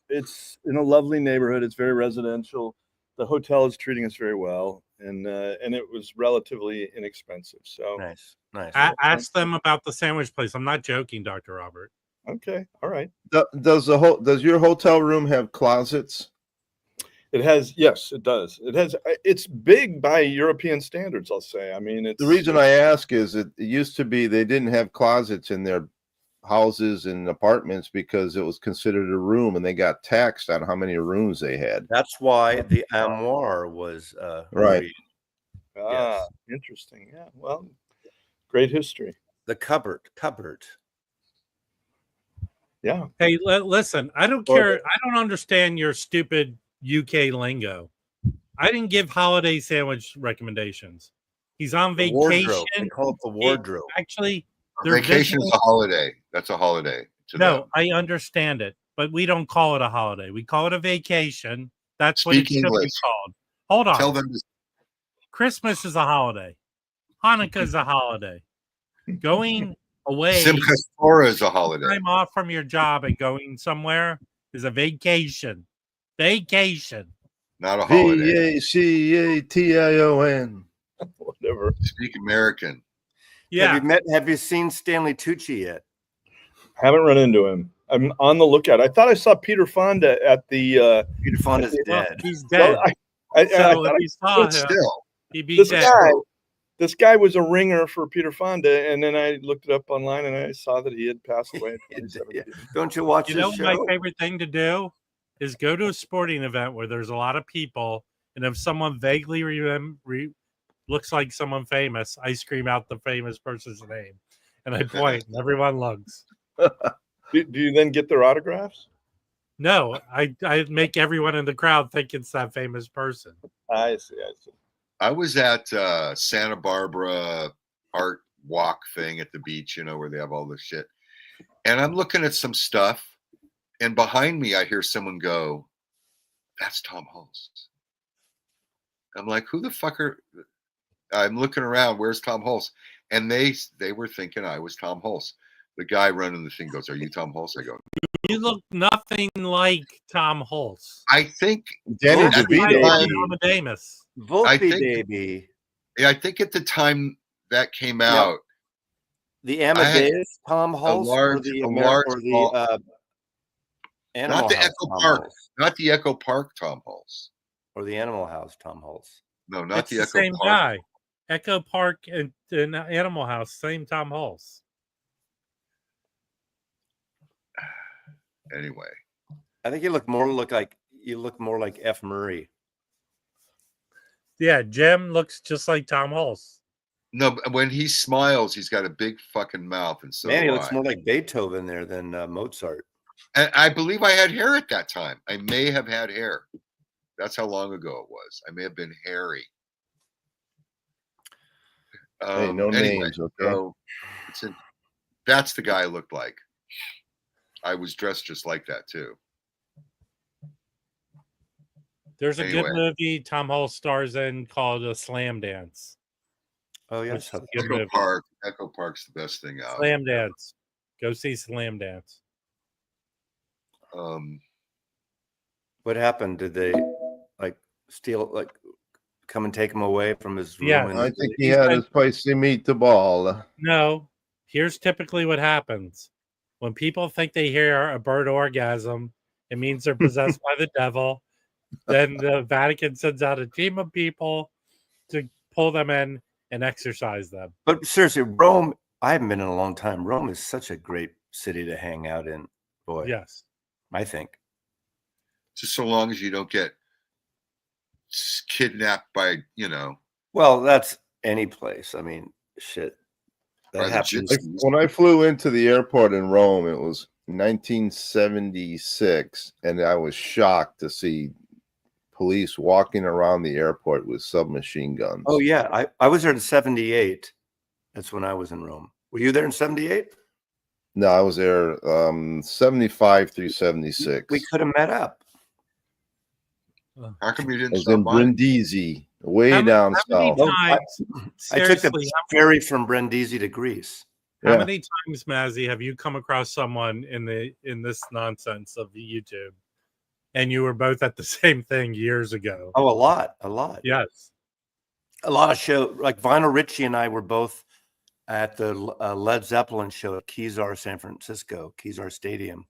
It's in a lovely neighborhood. It's very residential. The hotel is treating us very well, and it was relatively inexpensive. So Nice. Ask them about the sandwich place. I'm not joking, Dr. Robert. okay, all right. Does your hotel room have closets? It has, yes, it does. It has. It's big by European standards, I'll say. I mean, it's The reason I ask is it used to be they didn't have closets in their houses and apartments because it was considered a room, and they got taxed on how many rooms they had. That's why the armoire was Right. read. Ah, interesting. Yeah. Well, great history. The cupboard. Yeah. Hey, listen, I don't care. I don't understand your stupid UK lingo. I didn't give holiday sandwich recommendations. He's on The vacation. wardrobe. They call it the wardrobe. Actually, They're Vacation is visiting- a holiday. That's a holiday to No, them. I understand it, but we don't call it a holiday. We call it a vacation. That's what it Speak should be English. called. Hold on. Tell them to Christmas is a holiday. Hanukkah is a holiday. Going away, Simchas Torah is a holiday. time off from your job and going somewhere is a vacation. Vacation. Not a holiday. Vacation. Whatever. Speak American. Yeah. Have you seen Stanley Tucci yet? Haven't run into him. I'm on the lookout. I thought I saw Peter Fonda at the. Peter Fonda's Well, dead. he's dead. I So thought if you saw But him, still, he'd be this dead. guy, this guy was a ringer for Peter Fonda, and then I looked it up online and I saw that he had passed away in 2017. Don't you watch You this know, show? my favorite thing to do is go to a sporting event where there's a lot of people, and if someone vaguely looks like someone famous, I scream out the famous person's name, and I point, and everyone looks. Do you then get their autographs? No, I make everyone in the crowd think it's that famous person. I see. I was at Santa Barbara art walk thing at the beach, you know, where they have all this shit. And I'm looking at some stuff, and behind me, I hear someone go, "That's Tom Hulse." I'm like, "Who the fuck are?" I'm looking around. Where's Tom Hulse? And they were thinking I was Tom Hulse. The guy running the thing goes, "Are you Tom Hulse?" I go, You look nothing like Tom Hulse. "I think." Danny at the DeVito. time- Amadeus. Volpe, think- baby. Yeah, I think at the time that came out, The Amadeus Tom Hulse or large- the a Amer- large or the ball- Animal not the House Echo Tom Park, Hulse, not the Echo Park Tom Hulse. or the Animal House Tom Hulse. No, not It's the the Echo same Park. guy. Echo Park and Animal House, same Tom Hulse. Anyway, I think you look more like F. Murray. Yeah, Jim looks just like Tom Hulse. no, but when he smiles, he's got a big fucking mouth, and so Man, he do looks I. more like Beethoven there than Mozart. And I believe I had hair at that time. I may have had hair. That's how long ago it was. I may have been hairy. Hey, no anyway, names, okay? So that's the guy I looked like. I was dressed just like that too. There's a good Anyway. movie Tom Hulse stars in called A Slam Dance. Oh Which yes, is a good Echo movie. Park. Echo Park's the best thing out. Slam Dance. Go see Slam Dance. what happened? Did they come and take him away from his room? Yeah, and I think he He had said- a spicy meatball. No, here's typically what happens. When people think they hear a bird orgasm, it means they're possessed by the devil. Then the Vatican sends out a team of people to pull them in and exorcise them. But seriously, Rome. I haven't been in a long time. Rome is such a great city to hang out in. Boy, Yes. I think. Just so long as you don't get kidnapped by, Well, that's any place. I mean, shit. By That the happens. gypsies. When I flew into the airport in Rome, it was 1976, and I was shocked to see police walking around the airport with submachine guns. Oh yeah, I was there in '78. That's when I was in Rome. Were you there in '78? No, I was there 75 through 76. We could have met up. How come you I didn't was stop in by? Brindisi, way down How many south. times, I took seriously, the ferry from Brindisi to Greece. how Yeah. many times, Mazzy, have you come across someone in this nonsense of YouTube, and you were both at the same thing years ago? Oh, a lot. Yes. A lot of show. Like Vinyl Richie and I were both at the Led Zeppelin show at Kezar, San Francisco, Kezar Stadium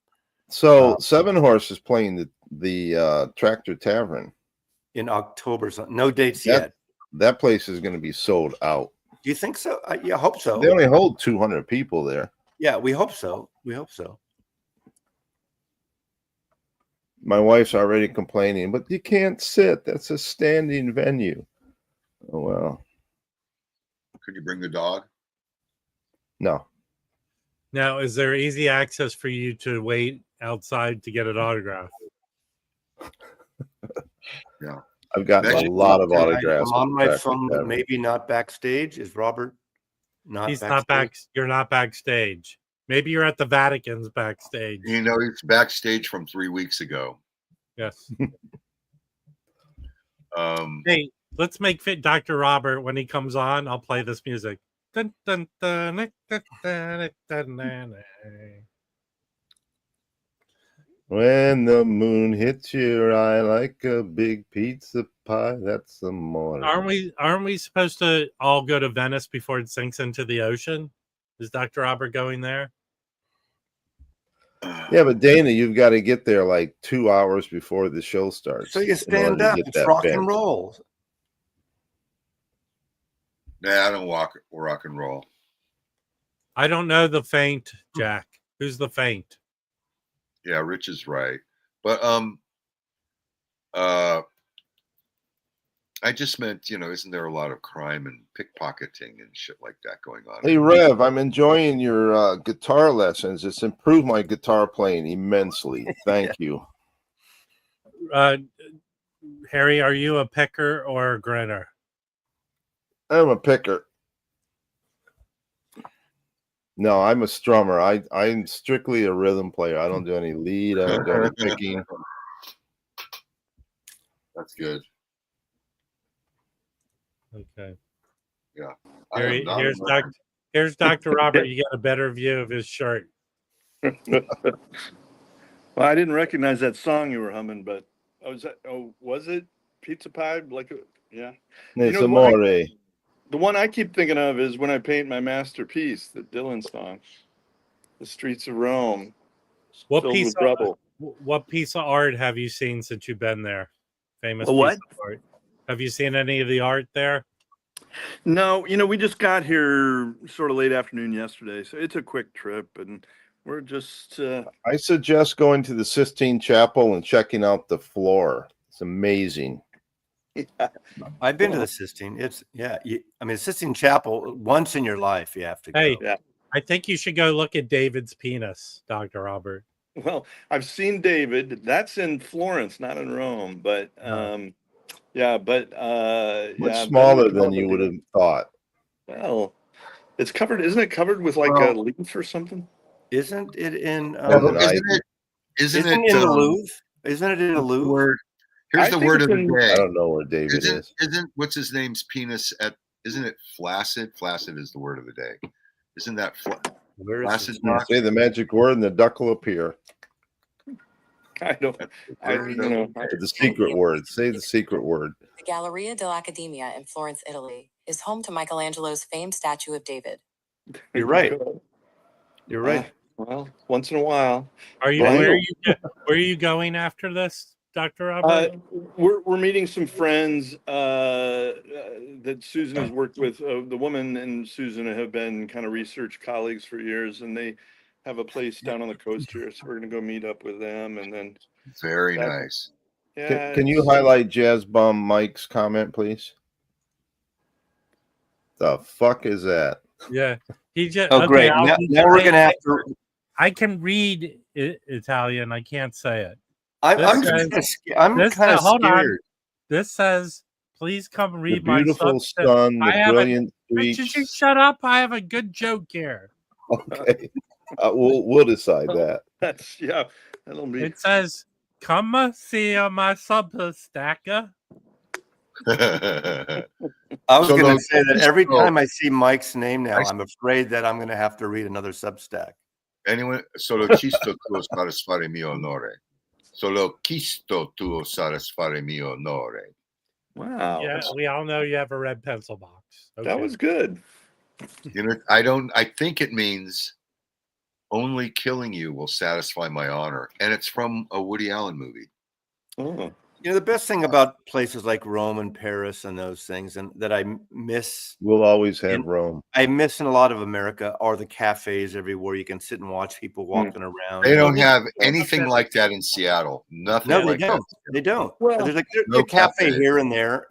So Seven Horse is playing the Tractor Tavern. in October. So no dates That- yet. That place is going to be sold out. Do you think so? Yeah, I hope so. They only hold 200 people there. Yeah, we hope so. We hope so. My wife's already complaining, but you can't sit. That's a standing venue. Oh, well, Could you bring the dog? no. Now, is there easy access for you to wait outside to get an autograph? I've gotten Next- a lot of I'm autographs. I'm on at my Tractor phone, but Tavern. maybe not backstage. Is Robert Not not back. You're not backstage. Maybe you're at the Vatican's backstage. You know, he's backstage from 3 weeks ago. Yes. Um, Hey, let's make fit Dr. Robert when he comes on. I'll play this music. Dun, dun, dun, dun, dun, dun, dun, dun. When the moon hits your eye like a big pizza pie, that's amore. Aren't we supposed to all go to Venice before it sinks into the ocean? Is Dr. Robert going there? Yeah, but Dana, you've got to get there like 2 hours before the show starts. So you in stand order to up. get It's that rock bench. and roll. nah, I don't rock and roll. I don't know the feint, Jack. Who's the feint? Yeah, Rich is right. But I just meant, isn't there a lot of crime and pickpocketing and shit like that going on? Hey, Rev, I'm enjoying your guitar lessons. It's improved my guitar playing immensely. Thank you. Harry, are you a picker or a grinner? I'm a picker. No, I'm a strummer. I'm strictly a rhythm player. I don't do any lead. I don't do any picking. That's good. Okay. Yeah. Harry, here's Dr. Robert. You got a better view of his shirt. Well, I didn't recognize that song you were humming, but was it Pizza Pie? Yeah. It's the amore. The one I keep thinking of is When I Paint My Masterpiece, the Dylan song, The Streets of Rome. What Filled piece with rubble. What piece of art have you seen since you've been there? Famous A what? piece of art. Have you seen any of the art there? No, we just got here sort of late afternoon yesterday, so it's a quick trip, and we're just. I suggest going to the Sistine Chapel and checking out the floor. It's amazing. Yeah. I've been to the Sistine. Sistine Chapel, once in your life, you have to go. Hey, Yeah. I think you should go look at David's penis, Dr. Robert. Well, I've seen David. That's in Florence, not in Rome, but Much Ben smaller would than you probably- would have thought. Well, it's covered. Isn't it covered with like a leaf or something? Isn't it in? Isn't Isn't it in the Louvre? Isn't it in the Louvre? Here's I the think word it's of the in- day. I don't know where David is. Isn't what's his name's penis isn't it flaccid? Flaccid is the word of the day. Isn't that Where is flaccid? it? Doc? Say the magic word and the duck will appear. I don't. The secret word. Say the secret word. The Galleria dell'Accademia in Florence, Italy, is home to Michelangelo's famed statue of David. You're right. You're right. Well, once in a while. Are you? Well, Where are you going after this, Dr. Robert? We're meeting some friends that Susan has worked with. The woman and Susan have been kind of research colleagues for years, and they have a place down on the coast here. So we're going to go meet up with them, and then. Very nice. Yeah. Can you highlight Jazz Bum Mike's comment, please? The fuck is that? Yeah, he just. Oh, great. Now we're gonna have to. I can read Italian. I can't say it. I'm This kind of hold on. scared. This says, "Please come The read my beautiful substance." sun, the I have brilliant Could you streaks. shut up? I have a good joke here. Okay, we'll decide that. That'll be. It says, "Come see my substacker." I was So going to those- say that every so- time I see Mike's name now, I'm afraid that I'm going to have to read another Substack. Anyway, solo chisto tuo satisfare mio onore. Solo chisto tuo satisfare mio onore. Wow. Yeah, we all know you have a red pencil box. Okay. That was good. I think it means only killing you will satisfy my honor. And it's from a Woody Allen movie. Oh. The best thing about places like Rome and Paris and those things, and that I miss, We'll always have Rome. I miss in a lot of America, are the cafes everywhere. You can sit and watch people walking around. They don't have anything like that in Seattle. Nothing No, like they don't. that. They don't. Well, There's no a cafe cafe. here and there,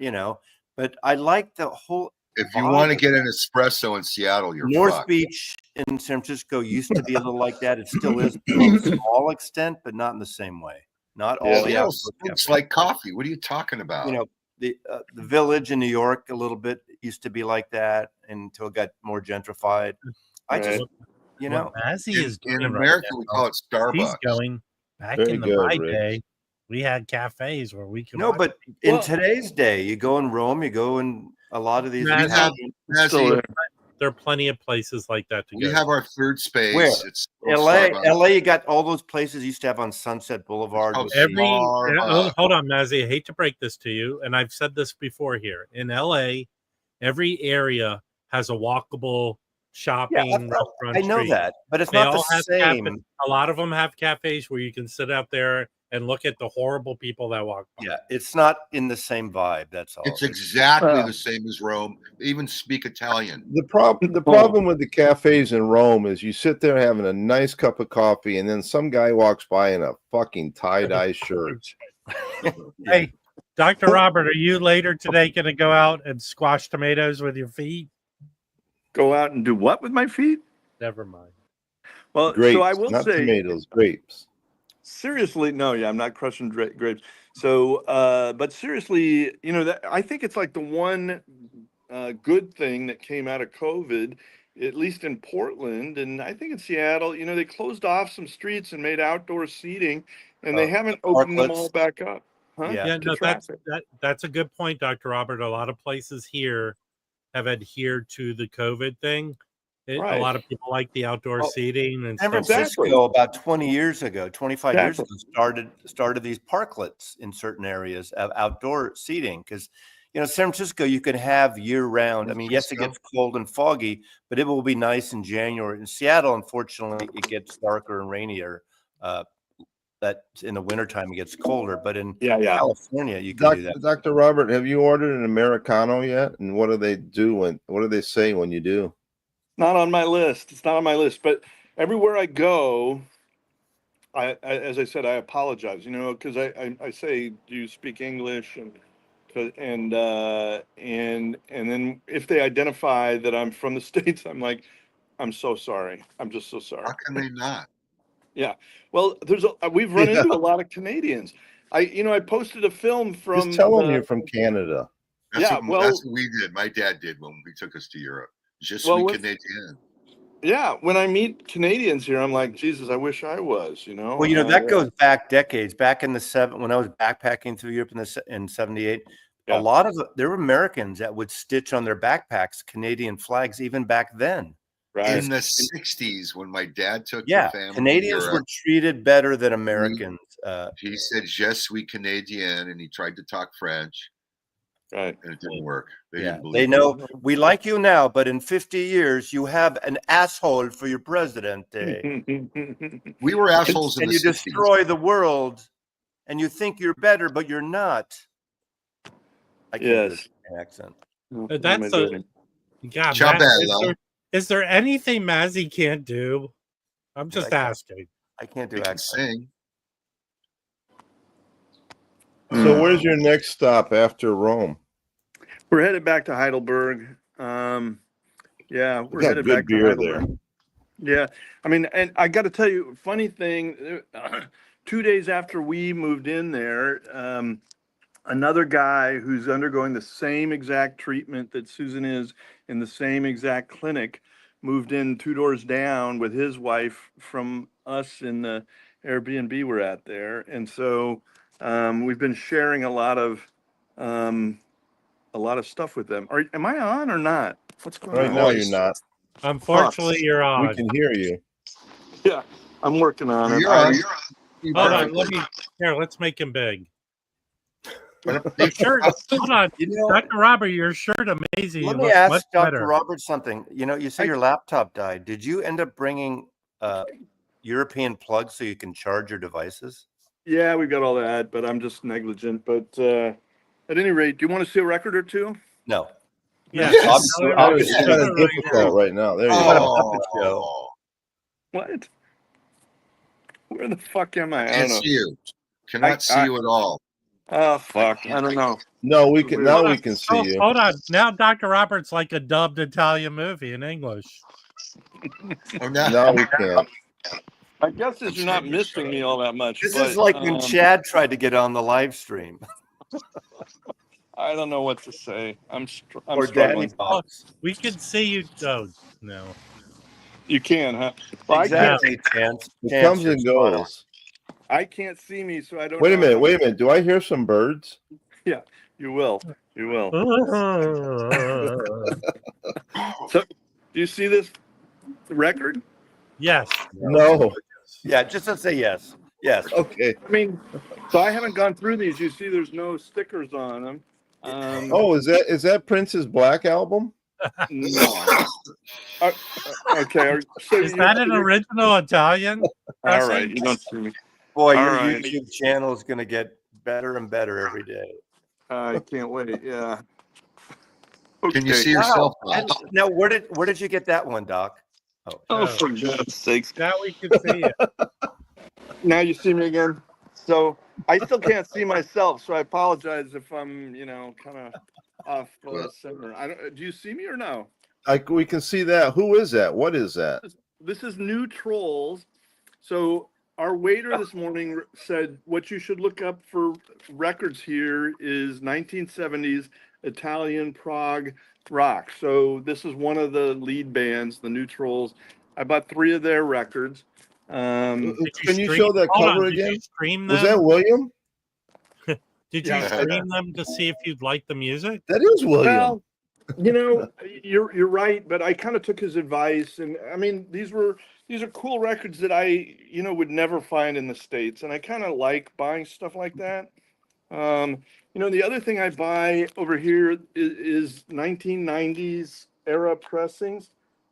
but I like the whole. If you want to get an espresso in Seattle, you're North fucked. Beach in San Francisco used to be a little like that. It still is to a small extent, but not in the same way. Not all the Seattle's outdoor it's cafes. like coffee. What are you talking about? The Village in New York a little bit. used to be like that until it got more gentrified. I just, Right. you know, What Mazzy is In doing right America, we now, call it he's Starbucks. going back Very in the good, my Rick. day. We had cafes where we could no, watch but in Well- today's day, you go in Rome, you go in a lot of these Mazzy- Italian. It's still Mazzy, there. there are plenty of places like that to we go. have our third space. Where? It's called LA, Starbucks. LA, you got all those places you used to have on Sunset Boulevard. Oh, with Every Starbucks. hold on, Mazzy. I hate to break this to you, and I've said this before here. In LA, every area has a walkable shopping restaurant. I know street. that, but it's They not all the have same. a lot of them have cafes where you can sit out there and look at the horrible people that walk by. Yeah, it's not in the same vibe. That's all. It's exactly Well- the same as Rome. They even speak Italian. The problem with the cafes in Rome is you sit there having a nice cup of coffee, and then some guy walks by in a fucking tie-dye shirt. Hey, Dr. Robert, are you later today going to go out and squash tomatoes with your feet? Go out and do what with my feet? Never mind. Well, Grapes, so I will not say, tomatoes, grapes. seriously, no, yeah, I'm not crushing grapes. So, but seriously, you know, that I think it's like the one good thing that came out of COVID, at least in Portland, and I think in Seattle. You know, they closed off some streets and made outdoor seating, and they haven't opened them all back up. Huh? Yeah. Yeah, To no, traffic. that's a good point, Dr. Robert. A lot of places here have adhered to the COVID thing. A Right. lot of people like the outdoor Well, seating and San stuff. Francisco Exactly. about 20 years ago, 25 years Exactly. ago, started these parklets in certain areas of outdoor seating because you know San Francisco you can have year round. I mean, yes, it gets cold and foggy, but it will be nice in January. In Seattle, unfortunately, it gets darker and rainier. That in the wintertime it gets colder, but in Yeah. California you can do that. Dr. Robert, have you ordered an Americano yet? And what do they do what do they say when you do? Not on my list. It's not on my list. But everywhere I go, I as I said, I apologize. You know, because I say, do you speak English? And then if they identify that I'm from the States, I'm like, I'm so sorry. I'm just so sorry. How can they not? Yeah. Well, we've run into a lot of Canadians. I posted a film from. Just tell them you're from Canada. That's Yeah, that's what we did. My dad did when he took us to Europe. Je suis Well, with- Canadien. Yeah, when I meet Canadians here, I'm like, Jesus, I wish I was. You know. Well, you know that goes back decades. Back in the when I was backpacking through Europe in '78, Yeah. a lot of there were Americans that would stitch on their backpacks Canadian flags even back then. Right. In the 60s, when my dad took Yeah, the family Canadians to were Europe, treated better than Americans. he said je suis Canadien, and he tried to talk French, Right. and it didn't work. They Yeah, didn't believe they him. know we like you now, but in 50 years you have an asshole for your president, We were assholes in and the you 60s. destroy the world, and you think you're better, but you're not. I can't do Yes. an accent. That's a God. Ciao, Matt, bello. is there anything Mazzy can't do? I'm just asking. I can't do They can accent. sing. So where's your next stop after Rome? We're headed back to Heidelberg. Yeah, we're got headed good back to beer Heidelberg. Yeah, I mean, and I got to tell you, funny thing. 2 days after we moved in there, another guy who's undergoing the same exact treatment that Susan is in the same exact clinic moved in 2 doors down with his wife from us in the Airbnb we're at there, and so we've been sharing a lot of stuff with them. Am I on or not? What's going Right on? now you're not. Unfortunately, you're on. We can hear you. Yeah, I'm working on it. You're on. Hold on, let's make him big. Your They shirt, hold on, You know, Dr. Robert, your shirt amazing. let You me look ask much Dr. better. Roberts something. You know, you say your laptop died. Did you end up bringing European plugs so you can charge your devices? Yeah, we've got all that, but I'm just negligent. But at any rate, do you want to see a record or two? No. Yeah, Yes. It's kind of difficult right now. There you What a go. puppet show. What? Where the fuck am I? I don't Can't know. see you. Cannot see you at all. Oh fuck! I don't know. No, we can now we can see Oh, you. hold on. Now Dr. Robert's like a dubbed Italian movie in English. Oh, no. Now we can't. My guess is you're not missing me all that much. This but, is like when Chad tried to get on the live stream. I don't know what to say. I'm Or struggling. Danny Fox. We could see you. Oh no. You can, huh? Well, Exactly, Chance. It Chance, comes you're and smiling. goes. I can't see me, so I don't Wait a know. minute. Wait a minute. Do I hear some birds? Yeah, you will. You will. So, do you see this record? Yes. No. Yeah, just to say yes. Yes. Okay. I mean, so I haven't gone through these. You see, there's no stickers on them. Oh, is that Prince's Black album? No. Okay. So Is that an original Italian? All right. You don't see me. Boy, All your right. YouTube channel is going to get better and better every day. I can't wait. Yeah. Can you Okay. see yourself? Now, where did you get that one, Doc? Oh, for God's sakes. Now we can see it. Now you see me again. So I still can't see myself. So I apologize if I'm, kind of off center. Do you see me or no? We can see that. Who is that? What is that? This is New Trolls. So our waiter this morning said what you should look up for records here is 1970s Italian prog rock. So this is one of the lead bands, the New Trolls. I bought 3 of their records. Can you show that cover again? Did you stream them? Was that William? Did you stream them to see if you'd like the music? That is William. Well, you're right, but I kind of took his advice, and I mean these are cool records that I would never find in the States, and I kind of like buying stuff like that. The other thing I buy over here is 1990s era pressings,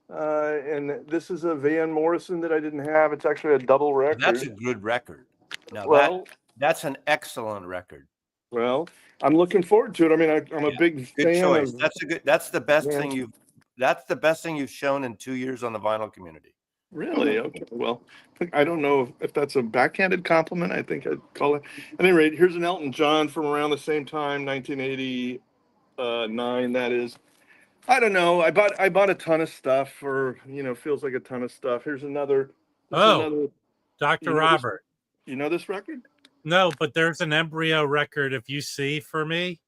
and this is a Van Morrison that I didn't have. It's actually a double record. That's a good record. Now that's an excellent record. Well, I'm looking forward to it. I mean, I'm a big good fan choice. of. That's the best thing That's the best thing you've shown in 2 years on the vinyl community. Really? Okay. Well, I don't know if that's a backhanded compliment. I think I'd call it. At any rate, here's an Elton John from around the same time, 1989. That is. I don't know. I bought a ton of stuff, or feels like a ton of stuff. Here's another. Dr. Robert. You know this record? No, but there's an embryo record. If you see for me,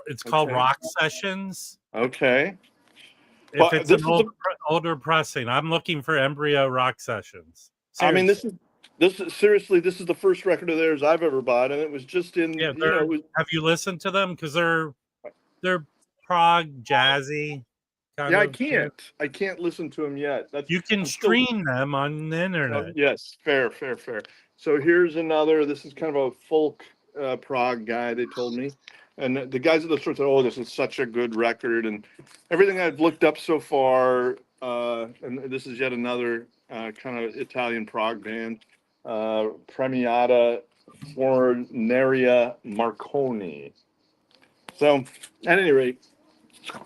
it's called Rock Sessions. Okay. If it's an older pressing, I'm looking for embryo Rock Sessions. Seriously. I mean, this is seriously, this is the first record of theirs I've ever bought, and it was just in. Yeah, have you listened to them? Because they're prog jazzy. Yeah, I can't listen to them yet. You can stream them on the internet. Yes, fair. So here's another. This is kind of a folk prog guy. They told me, and the guys at the store said, "Oh, this is such a good record," and everything I've looked up so far. And this is yet another kind of Italian prog band, Premiata Fornaria Marconi. So, at any rate,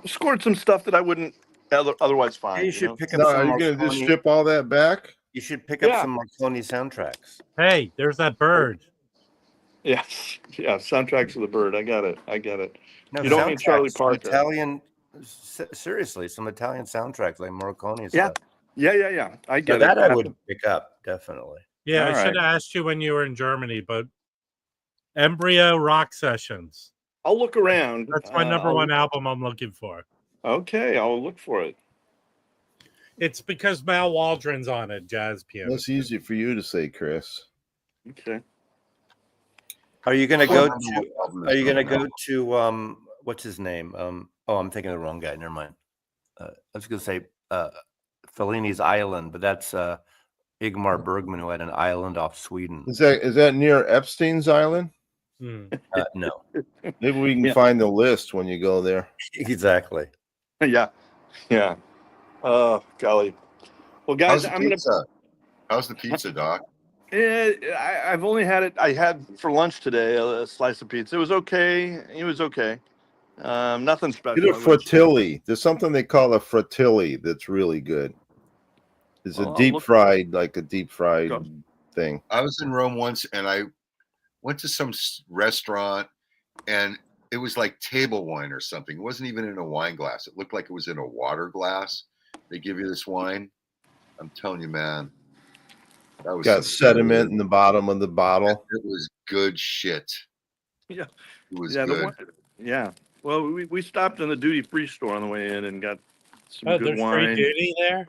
scored some stuff that I wouldn't otherwise find. You should pick up Are some you going to Marconi. just ship all that back? You should pick up some Marconi soundtracks. Hey, there's that bird. Yes, yeah, soundtracks of the bird. I got it. No, you don't mean Charlie Parker. Seriously, some Italian soundtracks like Marconi. Yeah. I get it. That I would pick up definitely. Yeah, I should have asked you when you were in Germany, but embryo Rock Sessions. I'll look around. That's my number one album I'm looking for. Okay, I'll look for it. It's because Mal Waldron's on it, jazz piano. That's easy for you to say, Chris. Okay. Are you going to go to what's his name? I'm thinking of the wrong guy. Never mind. I was going to say Fellini's Island, but that's Ingmar Bergman, who had an island off Sweden. Is that near Epstein's Island? No. Maybe we can find the list when you go there. Exactly. Yeah. Oh, golly. Well, guys, How's the pizza, Doc? I've only had it. I had for lunch today a slice of pizza. It was okay. Nothing special. Get a frittilli. There's something they call a frittilli that's really good. It's a deep fried thing. I was in Rome once, and I went to some restaurant, and it was like table wine or something. It wasn't even in a wine glass. It looked like it was in a water glass. They give you this wine. I'm telling you, man. That was got sediment in the bottom of the bottle. It was good shit. Yeah. It was good. Yeah. Well, we stopped in the duty free store on the way in and got some Oh, good there's free wine. duty there.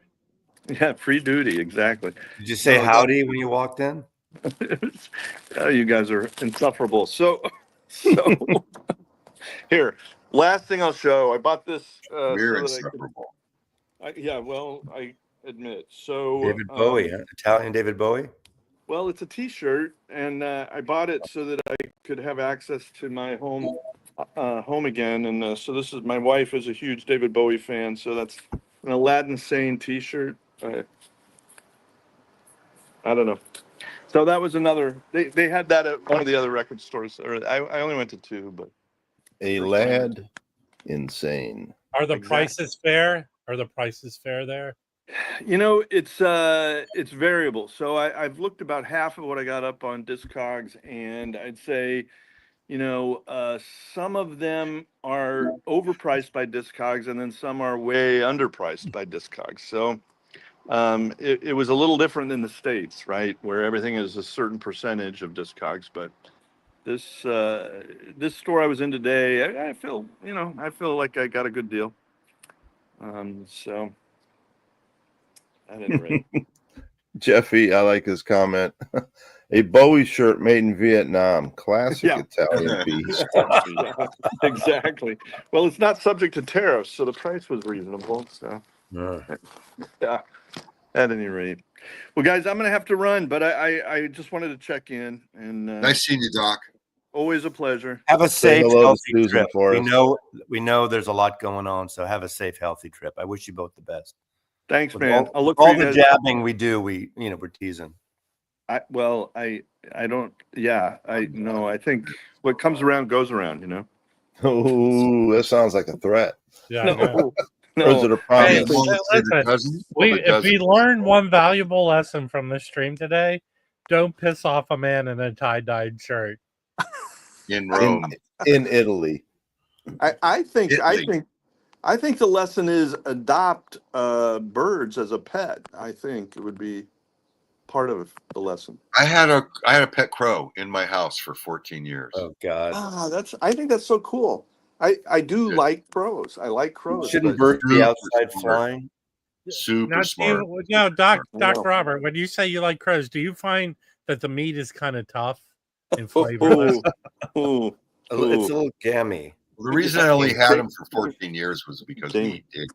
Yeah, free duty, exactly. Did you say No, howdy when you walked in? Oh, you guys are insufferable. So here, last thing I'll show. I bought this We're so that I could. insufferable. Yeah, well, I admit. So David Bowie, huh? Italian David Bowie. well, it's a T-shirt, and I bought it so that I could have access to my home again. And so this is my wife is a huge David Bowie fan, so that's an Aladdin Sane T-shirt. I don't know. So that was another. They had that at one of the other record stores. Or I only went to two, but A First lad insane. Are the Exactly. prices fair? Are the prices fair there? you know it's variable. So I've looked about half of what I got up on Discogs, and I'd say some of them are overpriced by Discogs, and then some are way underpriced by Discogs. So it was a little different in the States, right, where everything is a certain percentage of Discogs. But this store I was in today, I feel like I got a good deal. So at any rate. Jeffy, I like his comment. A Bowie shirt made in Vietnam. Classic Yeah. Italian piece. Yeah, exactly. Well, it's not subject to tariffs, so the price was reasonable. So yeah, at any rate. Well, guys, I'm gonna have to run, but I just wanted to check in, and Nice seeing you, Doc. always a pleasure. Have a Say safe, hello to healthy Susan trip. for us. We know there's a lot going on, so have a safe, healthy trip. I wish you both the best. Thanks, With man. all, I'll look all for you the guys. jabbing we do, we're teasing. I don't. Yeah, I think what comes around goes around. Oh, that sounds like a threat. Yeah, I know. Or is it a Hey, promise? You wanna say the listen, dozen? Well, the if dozen. we learned one valuable lesson from this stream today, don't piss off a man in a tie-dyed shirt. In Rome. In Italy. I think Italy. the lesson is adopt birds as a pet. I think it would be part of the lesson. I had a pet crow in my house for 14 years. Oh God! I think that's so cool. I do Yeah. like crows. I like crows. Shouldn't but- birds be Super outside smart. flying? Super Now, smart. Dr. I know. Robert, when you say you like crows, do you find that the meat is kind of tough and Ooh, flavorless? ooh, It's a ooh. little gammy. Well, the reason I only had him for 14 years was because we did eat him.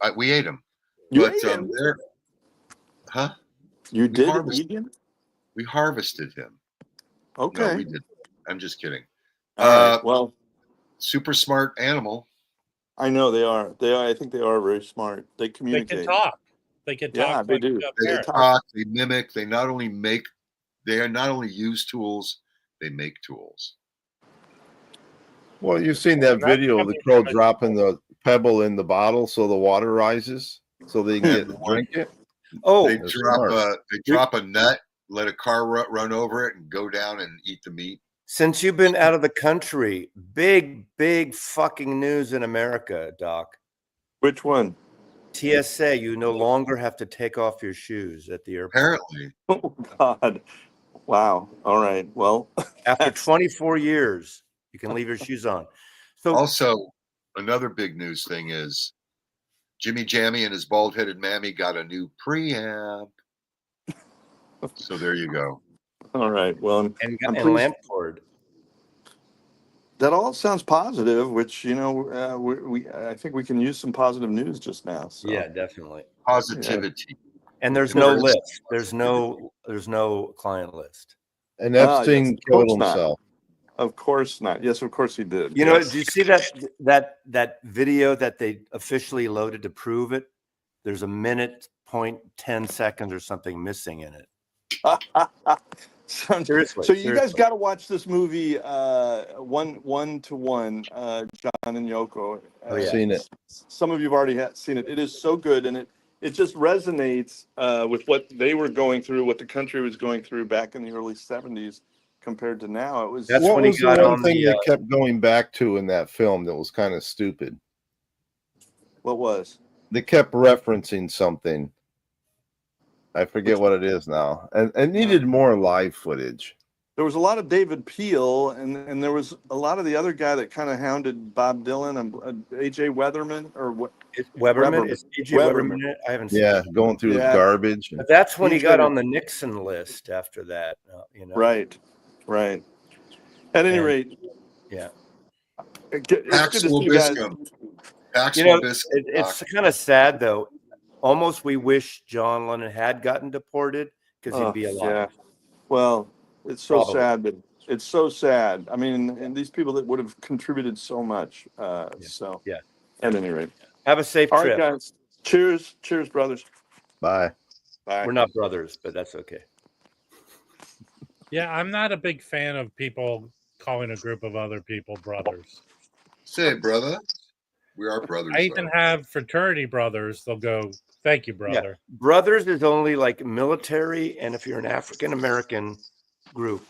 But we ate him. You But ate him? they're, huh? You did harvested- eat him? We harvested him. Okay. No, we didn't. I'm just kidding. All right. Well, Super smart animal. I know they are. I think they are very smart. They They communicate. can talk. They can talk. Yeah, they do. They parrot. talk. They mimic. They not only use tools. They make tools. Well, you've seen that That's video of the coming crow from- dropping the pebble in the bottle so the water rises so they can drink it. Oh, They They're drop a nut, let a car run over it, and go down and eat the meat. since you've been out of the country, big fucking news in America, Doc. Which one? TSA, you no longer have to take off your shoes at the airport. Apparently, Oh God! Wow. All right. Well, After 24 years, you can leave your shoes on. So also another big news thing is Jimmy Jammy and his bald-headed mammy got a new preamp. So there you go. all right. Well, and I'm pleased- lamp cord. that all sounds positive. Which I think we can use some positive news just now. So. Yeah, definitely. Positivity. And there's no list. There's no client list. And yes, Epstein of killed course not. himself. Of course not. Yes, of course he did. You know, Yes. do you see that video that they officially loaded to prove it? There's a minute, 10 seconds or something missing in it. So Seriously, you guys got to watch this movie, one to one, John and Yoko. Oh, yeah. Seen it. Some of you've already seen it. It is so good, and it just resonates with what they were going through, what the country was going through back in the early '70s compared to now. It was. That's What when he was the got one on thing the, they kept going back to in that film that was kind of stupid? What was? They kept referencing something. I forget what it is now. And needed more live footage. there was a lot of David Peel, and there was a lot of the other guy that kind of hounded Bob Dylan, and AJ Weatherman, or what? Weberman. Is AJ Weberman? I haven't seen Yeah, it. going through his garbage. But that's when he He's got gonna- on the Nixon list after that, you know. Right. At any rate, yeah. it's good Pax to see you guys. Vobiscum. Pax You know, Vobiscum, it's Doc. kind of sad though. Almost we wish John Lennon had gotten deported because he'd be alive. Yeah. Well, it's so Probably. sad, but it's so sad. I mean, and these people that would have contributed so much. So, Yeah. At any rate, Have a safe all right, trip. guys. Cheers, brothers. Bye. Bye. We're not brothers, but that's okay. Yeah, I'm not a big fan of people calling a group of other people brothers. Say, brother. We are brothers. I even have fraternity brothers. They'll go, "Thank you, brother." Yeah. Brothers is only like military, and if you're an African American group.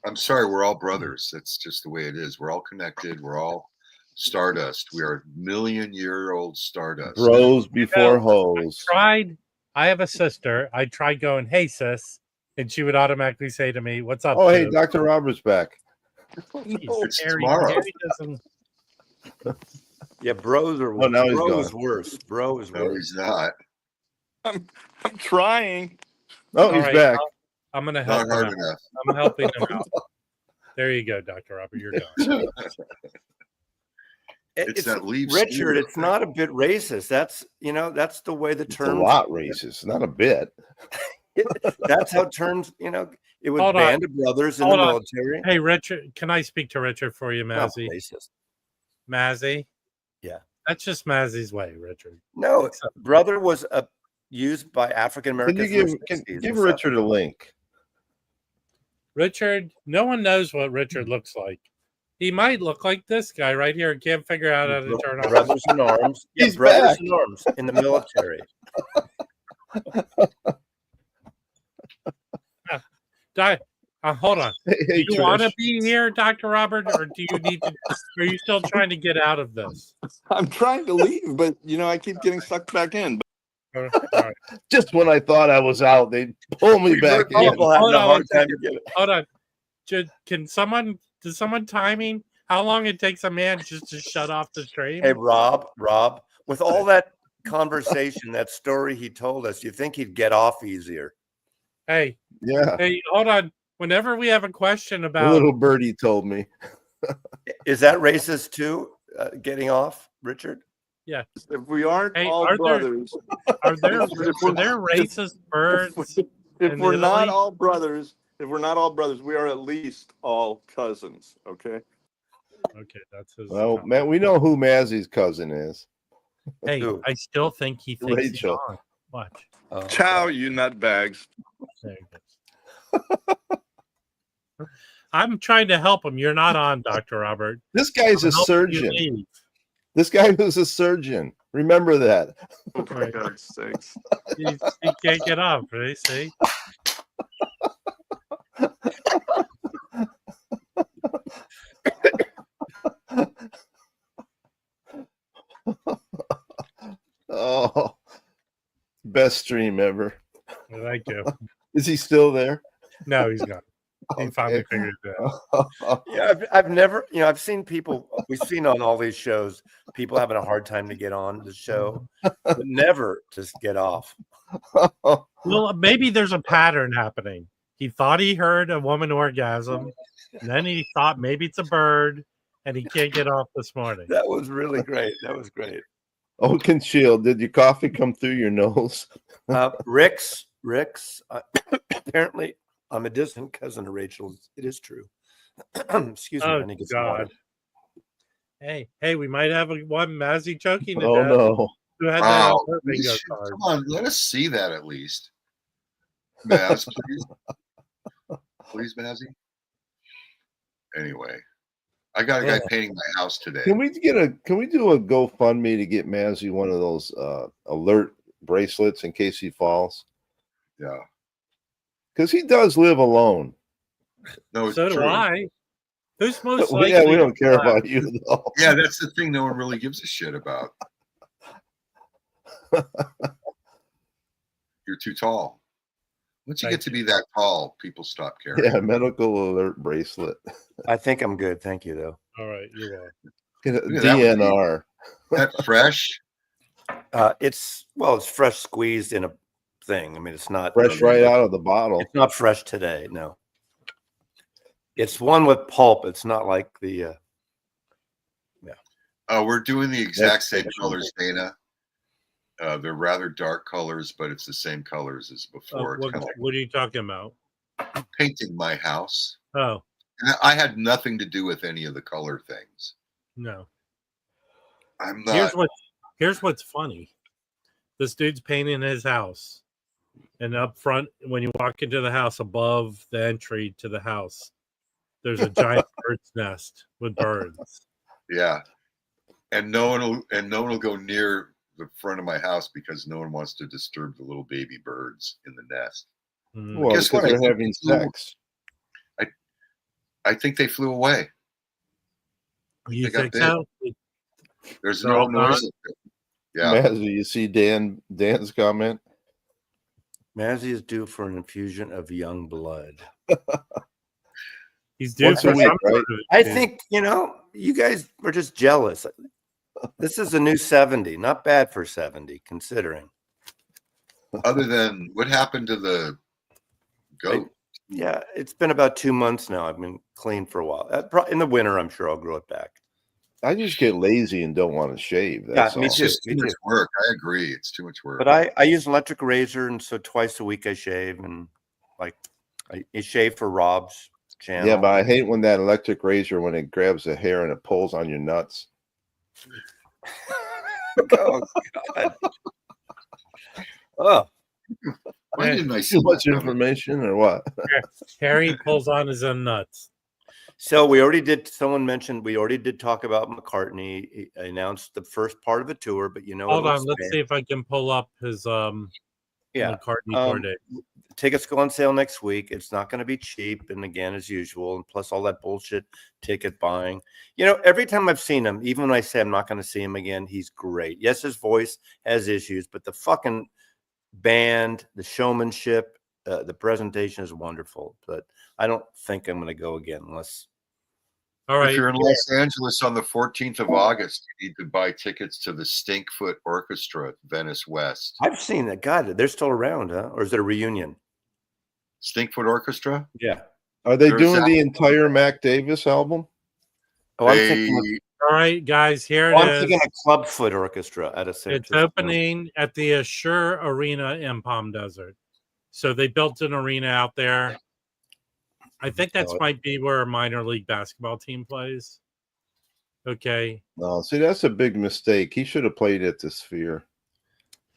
I'm sorry, we're all brothers. That's just the way it is. We're all connected. We're all stardust. We are million-year-old stardust. Bros before hoes. I have a sister. I tried going, "Hey, sis," and she would automatically say to me, "What's up?" Oh, hey, dude?" Dr. Robert's back. It's Harry- tomorrow. Harry doesn't- Yeah, bros are Oh, now he's bro gone. is worse. Bro is No, worse. he's not. I'm trying. Oh, All he's right, back. I'm going to help Not him hard out. enough. I'm helping him out. There you go, Dr. Robert. You're done. It's that leaf Richard, stealer. it's not a bit racist. That's that's the way the It's a terms. lot racist, not a bit. That's how terms. It was Hold on. band of brothers in Hold the on. military. Hey, Richard, can I speak to Richard for you, Not Mazzy? racist. Mazzy? Yeah. That's just Mazzy's way, Richard. No, brother was used by African Can Americans. you give Richard a link? Richard, no one knows what Richard looks like. He might look like this guy right here. Can't figure out how to turn on. Brothers in Arms. Yeah, He's Brothers back. in Arms in the military. Hold on. Hey, Do you want to Trish. be here, Dr. Robert, or do you need to? Are you still trying to get out of this? I'm trying to leave, but I keep getting sucked back in. All right. Just when I thought I was out, they pull me back in. People having Hold a on hard one time to get it. Hold on. Does someone timing how long it takes a man just to shut off the stream? Hey, Rob, with all that conversation, that story he told us, you think he'd get off easier? Hey, Yeah, hold on. Whenever we have a question a about little birdie told me. Is that racist too? Getting off, Richard? If we aren't Hey, all are there- brothers, are there racist birds? if in we're not Italy? all brothers, we are at least all cousins. Okay. Okay, that's his. Well, comment. man, we know who Mazzy's cousin is. Hey, Who? I still think he thinks Rachel. he's on. Watch. Oh, Ciao, you nutbags. There it goes. I'm trying to help him. You're not on, Dr. Robert. This guy's a I'm helping you surgeon. leave. This guy was a surgeon. Remember that. Oh, for God's sakes. He can't get off, right? See? Oh, best stream ever. Thank you. Is he still there? No, he's gone. He finally Okay. figured it out. Yeah, I've never, I've seen people, we've seen on all these shows, people having a hard time to get on the show, but never just get off. Well, maybe there's a pattern happening. He thought he heard a woman orgasm, and then he thought maybe it's a bird, and he can't get off this morning. That was really great. That was great. Oaken Shield, did your coffee come through your nose? Rick's, apparently, I'm a distant cousin of Rachel's. It is true. Excuse me. Oh, I need to get some water. God. Hey, we might have one Mazzy choking to Oh death. no. Who had that Wow. on her bingo card. Come on, let us see that at least. Maz, please. Please, Mazzy. Anyway, I got a guy painting my house today. Can we do a GoFundMe to get Mazzy one of those alert bracelets in case he falls? Yeah. Because he does live alone. No, it's So do true. I. Who's most Well, likely? yeah, we don't to care die? about you though. Yeah, that's the thing no one really gives a shit about. You're too tall. Once you Thank get to be that tall, people stop caring. Yeah, medical alert bracelet. I think I'm good. Thank you, though. All right, you will. Get a Look at that one, DNR. That fresh. It's fresh squeezed in a thing. I mean, it's not Fresh right out of the bottle. It's not fresh today. No, it's one with pulp. It's not like the. We're doing the exact same That's colors, Dana. They're rather dark colors, but it's the same colors as before. It's What, kind of what are you talking about? like painting my house. Oh, And I had nothing to do with any of the color things. no. I'm not. Here's what's funny. This dude's painting his house. And up front, when you walk into the house, above the entry to the house, there's a giant bird's nest with birds. Yeah. And no one will go near the front of my house because no one wants to disturb the little baby birds in the nest. Mm. Well, Guess because what? they're having sex. I think they flew away. You They got think bit. so? There's They're no all gone? noise. Yeah. Mazzy, you see Dan's comment? Mazzy is due for an infusion of young blood. He's due Once a for week, some right? sort of I dude. think, you guys are just jealous. This is a new 70. Not bad for 70, considering. Other than what happened to the goat? Yeah, it's been about 2 months now. I've been clean for a while. In the winter, I'm sure I'll grow it back. I just get lazy and don't want to shave. That's me all. It's too. just too much work. I agree. It's too much work. But I use an electric razor, and so twice a week I shave, and I shave for Rob's channel. Yeah, but I hate when that electric razor, when it grabs the hair and it pulls on your nuts. Oh God! Oh, Why didn't I see Too much that coming? information or what? Harry pulls on his own nuts. so we already did. Someone mentioned we already did talk about McCartney. He announced the first part of the tour, but Hold on, let's see if I can pull up his Yeah, McCartney tour date. tickets go on sale next week. It's not going to be cheap, and again, as usual, and plus all that bullshit ticket buying. Every time I've seen him, even when I say I'm not going to see him again, he's great. Yes, his voice has issues, but the fucking band, the showmanship, the presentation is wonderful. But I don't think I'm going to go again unless. All right. If you're in Los Angeles on the 14th of August, you need to buy tickets to the Stinkfoot Orchestra at Venice West. I've seen that. God, they're still around, huh? Or is it a reunion? Stinkfoot Orchestra? Yeah. Are they There's doing that- the entire Mac Davis album? Oh, I'm They- thinking. All right, guys, here I'm it is. thinking a Clubfoot Orchestra out of San It's Francisco. opening at the Assure Arena in Palm Desert. So they built an arena out there. I think that might be where a minor league basketball team plays. Okay. No, see, that's a big mistake. He should have played at the Sphere.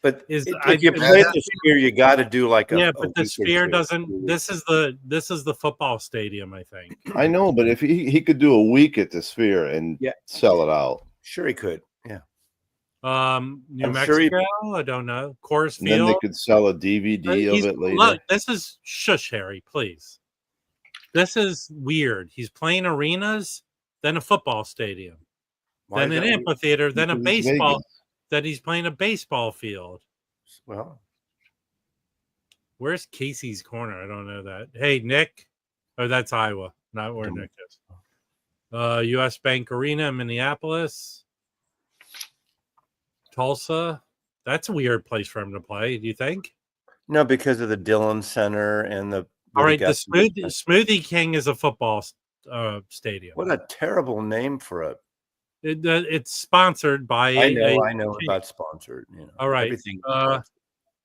But Is- if you play at the Sphere, you got to do like a Yeah, a but the week or Sphere two. doesn't. This is the football stadium, I think. I know, but if he could do a week at the Sphere and sell it out, Sure, he could. Yeah. New I'm sure Mexico. I don't know. Coors and then they Field. could sell a DVD of it later. Look, this is shush, Harry, please. This is weird. He's playing arenas, then a football stadium, Why then is an that weird? amphitheater, then a Because it's baseball. Vegas. Then he's playing a baseball field. Well, Where's Casey's Corner? I don't know that. Hey, Nick. Oh, that's Iowa, not where Nick is. U.S. Bank Arena in Minneapolis. Tulsa. That's a weird place for him to play. Do you think? no, because of the Dillon Center and the. All right, the Smoothie King is a football stadium. What a terrible name for a. It's sponsored by. I know about sponsored. All right. Everything.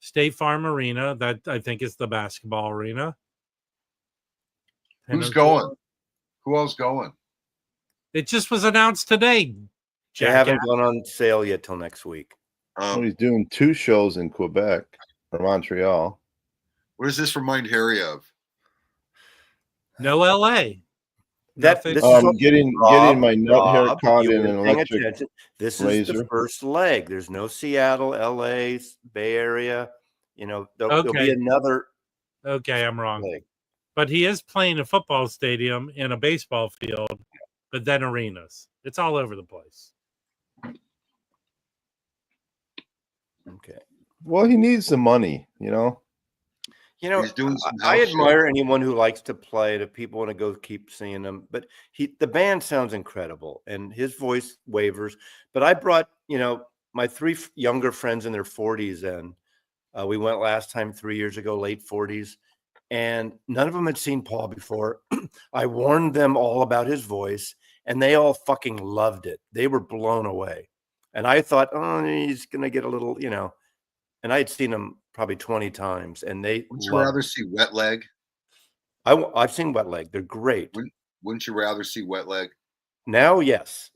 State Farm Arena. That I think is the basketball arena. Who's going? Who else going? It just was announced today. They haven't gone on sale yet till next week. Well, he's doing 2 shows in Quebec or Montreal. What does this remind Harry of? No LA. This Nothing. is Getting my nut hair caught you in weren't an paying electric attention. This is razor. the first leg. There's no Seattle, LA, Bay Area. There'll be Okay. another Okay, I'm wrong. leg. But he is playing a football stadium in a baseball field, but then arenas. It's all over the place. Okay. Well, he needs the money, You know, He's doing some I house admire shows. anyone who likes to play. If people want to go keep seeing him, but the band sounds incredible, and his voice wavers. But I brought, my three younger friends in their 40s, and we went last time 3 years ago, late 40s, and none of them had seen Paul before. I warned them all about his voice, and they all fucking loved it. They were blown away, and I thought, oh, he's gonna get a little, and I had seen him probably 20 times, and they Would you loved. rather see Wet Leg? I've seen Wet Leg. They're great. Wouldn't you rather see Wet Leg? Now, yes.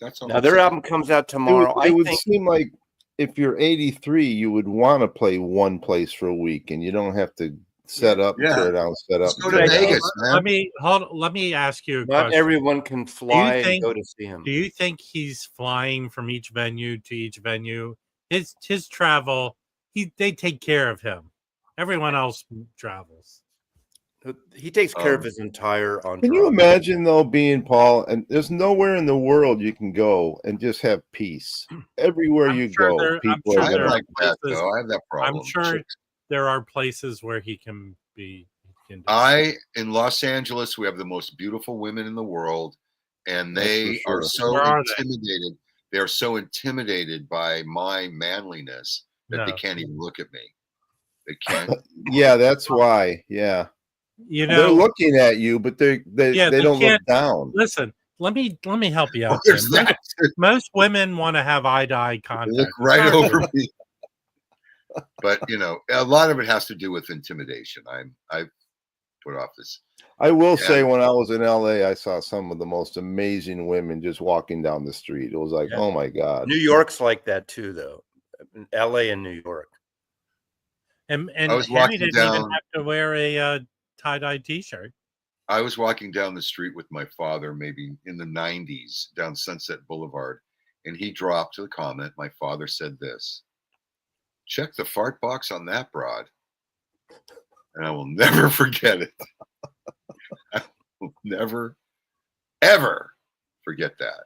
That's all Now I'm their saying. album comes out It tomorrow. would, I it would think. seem like if you're 83, you would want to play one place for a week, and you don't have to set up, Yeah. tear down, set up. Let's go tear to down. Vegas, man. Let me ask you a Not question. everyone can fly and go to see him. Do you think he's flying from each venue to each venue? His travel, they take care of him. Everyone else travels. He takes care of his entire entourage. Can you imagine though being Paul? And there's nowhere in the world you can go and just have peace. Everywhere you go, people are I gonna. like that though. I have that problem. I'm sure there are places where he can be. In Los Angeles, we have the most beautiful women in the world, and they are so intimidated. They are so intimidated by my manliness that they can't even look at me. They can't. Yeah, that's why. Yeah. They're looking at you, but they don't look down. Listen, let me help you out. Most women want to have eye-to-eye contact. They look right over me. But a lot of it has to do with intimidation. I've put off this. I will say, when I was in LA, I saw some of the most amazing women just walking down the street. It was like, oh my God. New York's like that too, though. LA and New York. And Henry didn't even have to wear a tie-dye T-shirt. I was walking down the street with my father, maybe in the 90s, down Sunset Boulevard, and he dropped a comment. My father said this: "Check the fart box on that broad." And I will never forget it. I will never, ever forget that.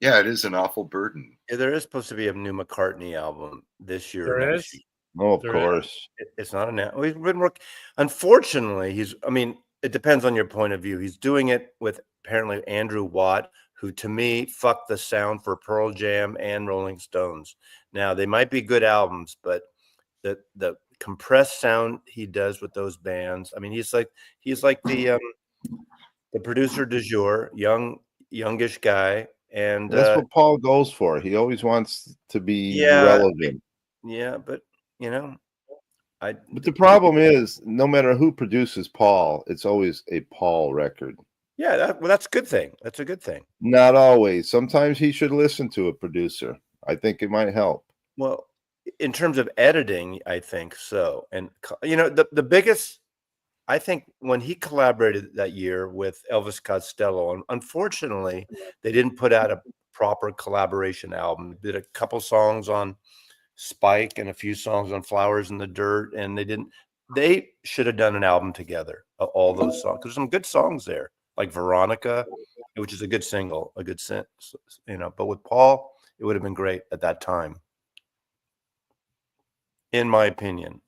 Yeah, it is an awful burden. Yeah, there is supposed to be a new McCartney album this year. There is? Oh, of course. It's not an. We've been working. Unfortunately, it depends on your point of view. He's doing it with apparently Andrew Watt, who to me fucked the sound for Pearl Jam and Rolling Stones. Now they might be good albums, but the compressed sound he does with those bands. I mean, he's like the producer du jour, youngish guy, and that's what Paul goes for. He always wants to be relevant. Yeah, but but the problem is, no matter who produces Paul, it's always a Paul record. Yeah, that's a good thing. That's a good thing. Not always. Sometimes he should listen to a producer. I think it might help. Well, in terms of editing, I think so. And the biggest, I think, when he collaborated that year with Elvis Costello, and unfortunately, they didn't put out a proper collaboration album. They did a couple songs on Spike and a few songs on Flowers in the Dirt, and they should have done an album together of all those songs. There's some good songs there, like Veronica, which is a good single, a good sense, but with Paul, it would have been great at that time, in my opinion.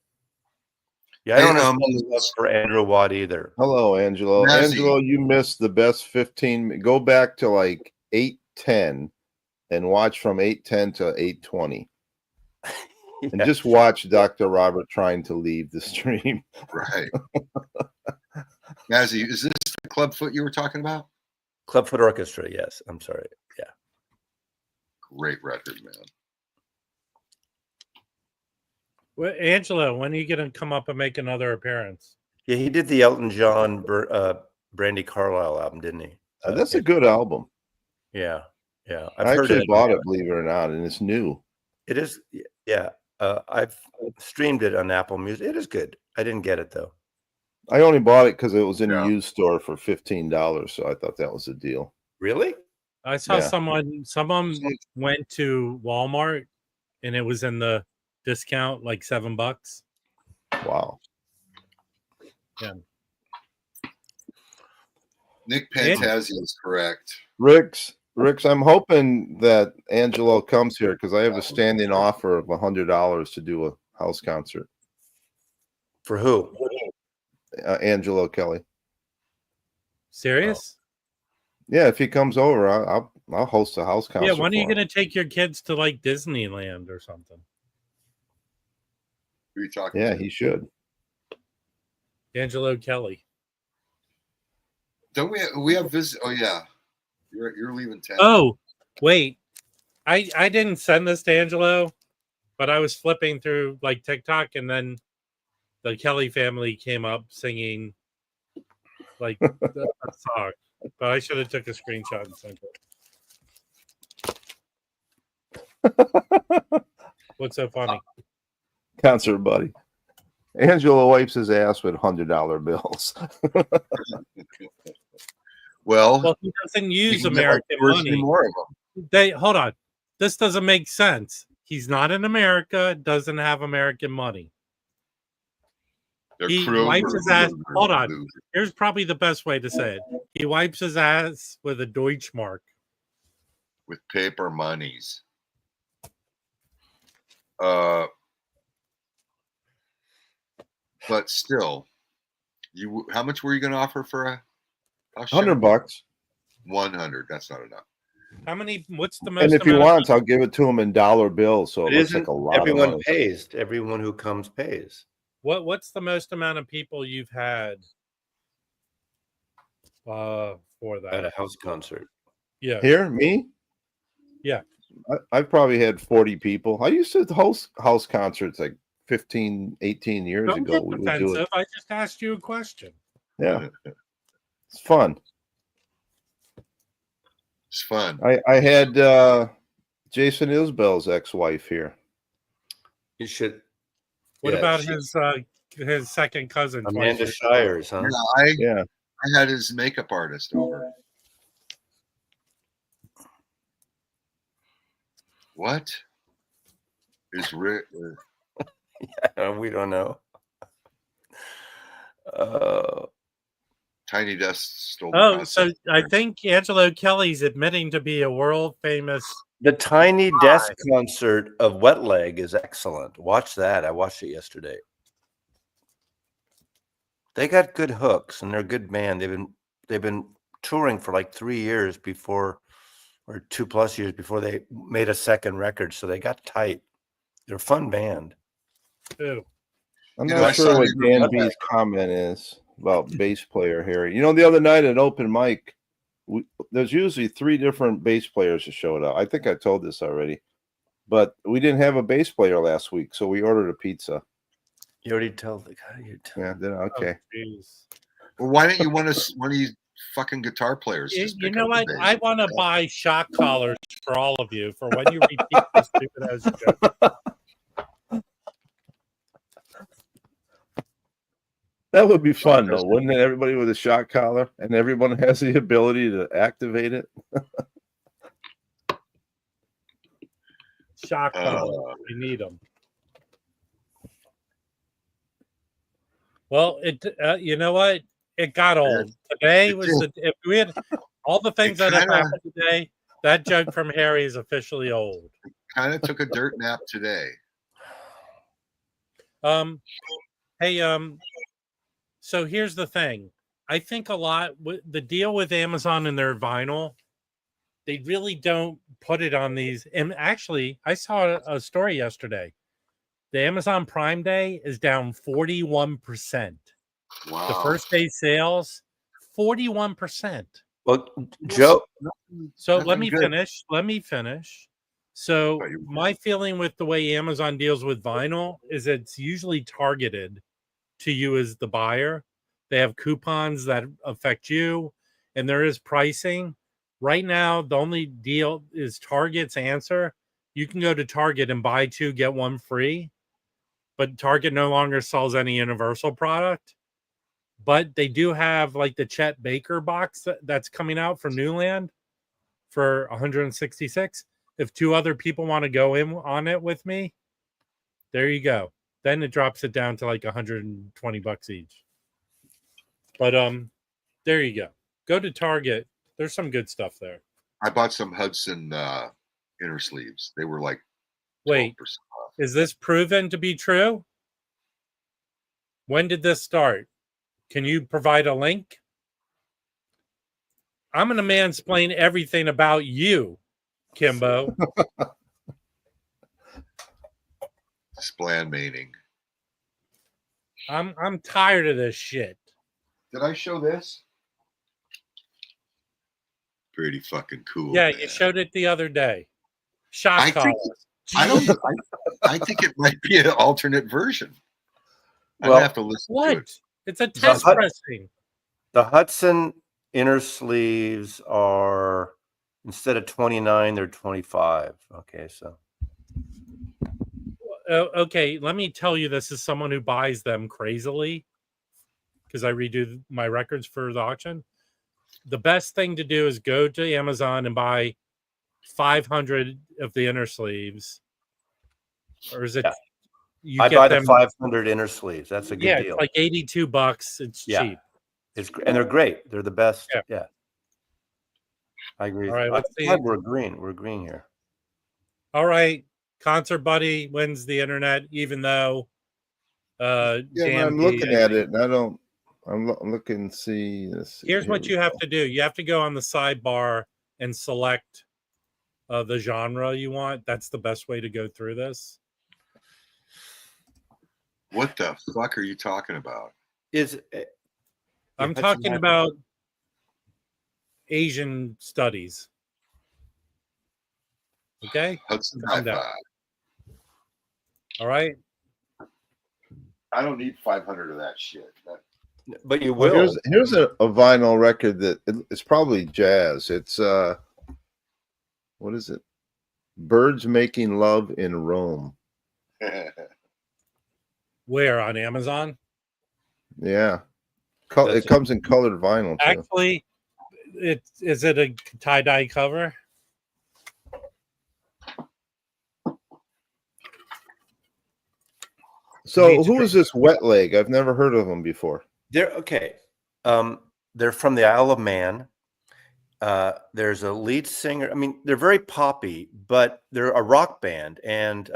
Yeah, I don't have love for Andrew Watt either. Hello, Angelo. Angelo, you missed the best 15. Go back to like 8:10 and watch from 8:10 to 8:20. And just watch Dr. Robert trying to leave the stream. Right. Mazzy, is this the Clubfoot you were talking about? Clubfoot Orchestra, yes. I'm sorry. Yeah. Great record, man. Well, Angela, when are you going to come up and make another appearance? Yeah, he did the Elton John, Brandy Carlisle album, didn't he? That's a good album. Yeah. I actually bought it, believe it or not, and it's new. It is. Yeah. I've streamed it on Apple Music. It is good. I didn't get it though. I only bought it because it was in a used store for $15, so I thought that was a deal. Really? I saw someone went to Walmart and it was in the discount, like $7. Wow. Yeah. Nick Pantazzi is correct. Ricks, I'm hoping that Angelo comes here because I have a standing offer of $100 to do a house concert. For who? Angelo Kelly. Serious? Yeah, if he comes over, I'll host a house concert. Yeah, when are you for him. going to take your kids to like Disneyland or something? Who are you talking Yeah, to? he should. Angelo Kelly. Don't we have visit? Oh yeah, you're leaving town. Oh, wait. I didn't send this to Angelo, but I was flipping through like TikTok, and then the Kelly family came up singing like a song. But I should have took a screenshot and sent it. What's so funny? Concert buddy. Angelo wipes his ass with $100 bills. Well, He doesn't you use can get, like, American 2 or 3 money. more of them. Hold on. This doesn't make sense. He's not in America, doesn't have American money. They're He Kroger. wipes his ass. Hold on. Here's probably the best way to say it. He wipes his ass with a Deutschmark. With paper monies. But still, how much were you going to offer for a $100. 100. That's not enough. How many? What's the most? And if he wants, I'll give it to him in dollar bills. So it looks isn't like a lot of everyone money. pays. Everyone who comes pays. What's the most amount of people you've had for that At a house concert? Yeah. Here, me? Yeah. I've probably had 40 people. I used to host house concerts like 15, 18 years Don't ago. get We would do defensive. it. I just asked you a question. Yeah. It's fun. It's fun. I had Jason Isbell's ex-wife here. You should. What Yeah, about she- his second cousin, Amanda twice? Shires, huh? Yeah. I had his makeup artist over. What is Rick? We don't know. Tiny Desk stole the Oh, concept. so I think Angelo Kelly's admitting to be a world famous. The Tiny Desk concert of Wet Leg is excellent. Watch that. I watched it yesterday. They got good hooks and they're a good band. They've been touring for like 3 years before, or 2+ years before they made a second record. So they got tight. They're a fun band. Ew. I'm You know, not I sure saw what you- Dan B's comment is about bass player Harry. You know, the other night at open mic, there's usually 3 different bass players that showed up. I think I told this already, but we didn't have a bass player last week, so we ordered a pizza. You already told the guy. Yeah, then okay. Oh, jeez. Well, why don't you want one of these fucking guitar players? Just You pick know up the what? bass? I want to buy shock collars for all of you for when you repeat this stupid ass joke. That would be fun, though, wouldn't it? Everybody with a shock collar, and everyone has the ability to activate it. Shock collars. We need them. Well, you know what? It got old. Today was if we had all the things that have happened today. That joke from Harry is officially old. Kind of took a dirt nap today. Hey, so here's the thing. I think a lot the deal with Amazon and their vinyl, they really don't put it on these. And actually, I saw a story yesterday. The Amazon Prime Day is down 41%. Wow. The first day sales, 41%. Well, Joe. So let me finish. So my feeling with the way Amazon deals with vinyl is it's usually targeted to you as the buyer. They have coupons that affect you, and there is pricing. Right now, the only deal is Target's answer. You can go to Target and buy 2, get 1 free, but Target no longer sells any Universal product. But they do have like the Chet Baker box that's coming out from Newland for $166. If 2 other people want to go in on it with me, there you go. Then it drops it down to like $120 each. But there you go. Go to Target. There's some good stuff there. I bought some Hudson inner sleeves. They were like 12% Wait, off. Is this proven to be true? When did this start? Can you provide a link? I'm going to mansplain everything about you, Kimbo. Splanmaining. I'm tired of this shit. Did I show this? Pretty fucking cool. Yeah, man. you showed it the other day. Shot I collar. think I don't. I think it might be an alternate version. Well, I'd have to listen to What? it. It's a test Hut- pressing. The Hudson inner sleeves are, instead of 29, they're 25. Okay, so Okay, let me tell you this as someone who buys them crazily because I redo my records for the auction. The best thing to do is go to Amazon and buy 500 of the inner sleeves. Or is it? Yeah. You I get buy them. the 500 inner sleeves. That's a good Yeah, deal. it's like $82. It's Yeah. cheap. And they're great. They're the best. Yeah. Yeah. I agree. All right, I'm let's see. glad we're agreeing. We're agreeing here. All right, Concert Buddy wins the internet, even though Yeah, but I'm JMP, looking I at think- it, and I don't. I'm looking. See this. Here's what Here you we have go. to do. You have to go on the sidebar and select the genre you want. That's the best way to go through this. What the fuck are you talking about? Is I'm Hudson talking has- about Asian studies. Okay? Hudson Calm down. Hi-Fi. All right. I don't need 500 of that shit. But you Well, will. here's a vinyl record that it's probably jazz. It's what is it? Birds Making Love in Rome. Where? On Amazon? Yeah. That's It comes in colored vinyl too. Actually, is it a tie-dye cover? So Needs who is this Wet Leg? I've never heard of them before. They're okay. They're from the Isle of Man. There's a lead singer. I mean, they're very poppy, but they're a rock band, and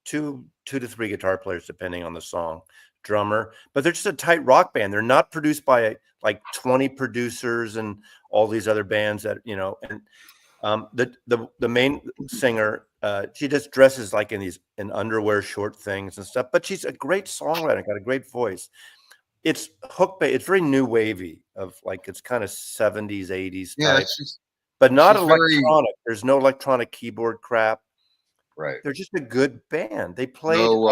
two to three guitar players, depending on the song, drummer. But they're just a tight rock band. They're not produced by like 20 producers and all these other bands that And the main singer, she just dresses like in underwear, short things and stuff. But she's a great songwriter, got a great voice. It's it's very new wavy it's kind of 70s, 80s Yeah, type, it's just but not she's very- electronic. There's no electronic keyboard crap. right. They're just a good band. They played No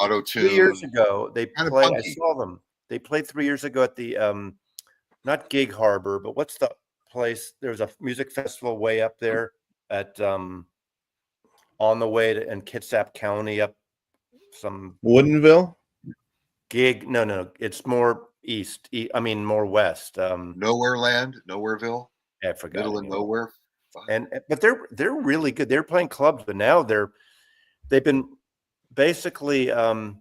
auto 3 years tune. ago. They Kinda played. I punky. saw them. They played 3 years ago at the not Gig Harbor, but what's the place? There's a music festival way up there at on the way to in Kitsap County up some Woodinville? gig. No, it's more east. I mean more west. Nowhere Land, Nowhereville, I forgot. middle of anyway. nowhere. But they're really good. They're playing clubs, but now they've been basically Well,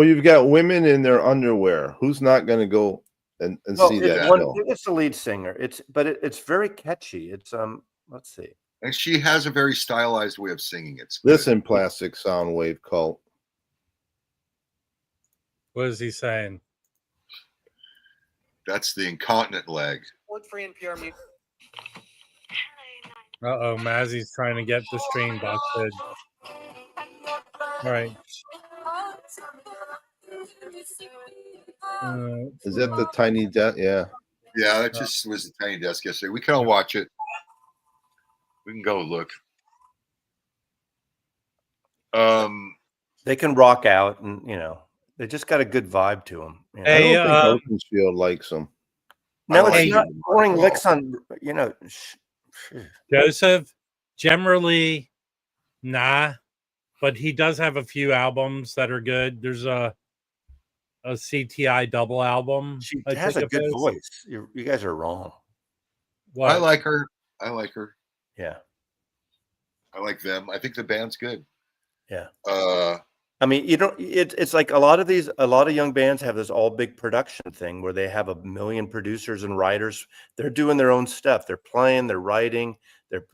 you've got women in their underwear. Who's not going to go and see that show? it's the lead singer. It's very catchy. It's let's see. And she has a very stylized way of singing. It's good. Listen, Plastic Soundwave Cult. What is he saying? That's the incontinent leg. Free and pure music. Uh-oh, Mazzy's trying to get the stream busted. All right. Is that the Tiny Death? Yeah. Yeah, that just was a tiny desk yesterday. We can all watch it. We can go look. They can rock out, and they just got a good vibe to them. Hey, I don't think Oakensfield likes them. No, I it's like not it. pouring licks on. Joseph, generally, nah, but he does have a few albums that are good. There's a CTI double album. She I has think a it good is. voice. You guys are wrong. What? I like her. I like her. Yeah. I like them. I think the band's good. Yeah. Uh, I mean, it's like a lot of young bands have this all big production thing where they have a million producers and writers. They're doing their own stuff. They're playing, they're writing, they're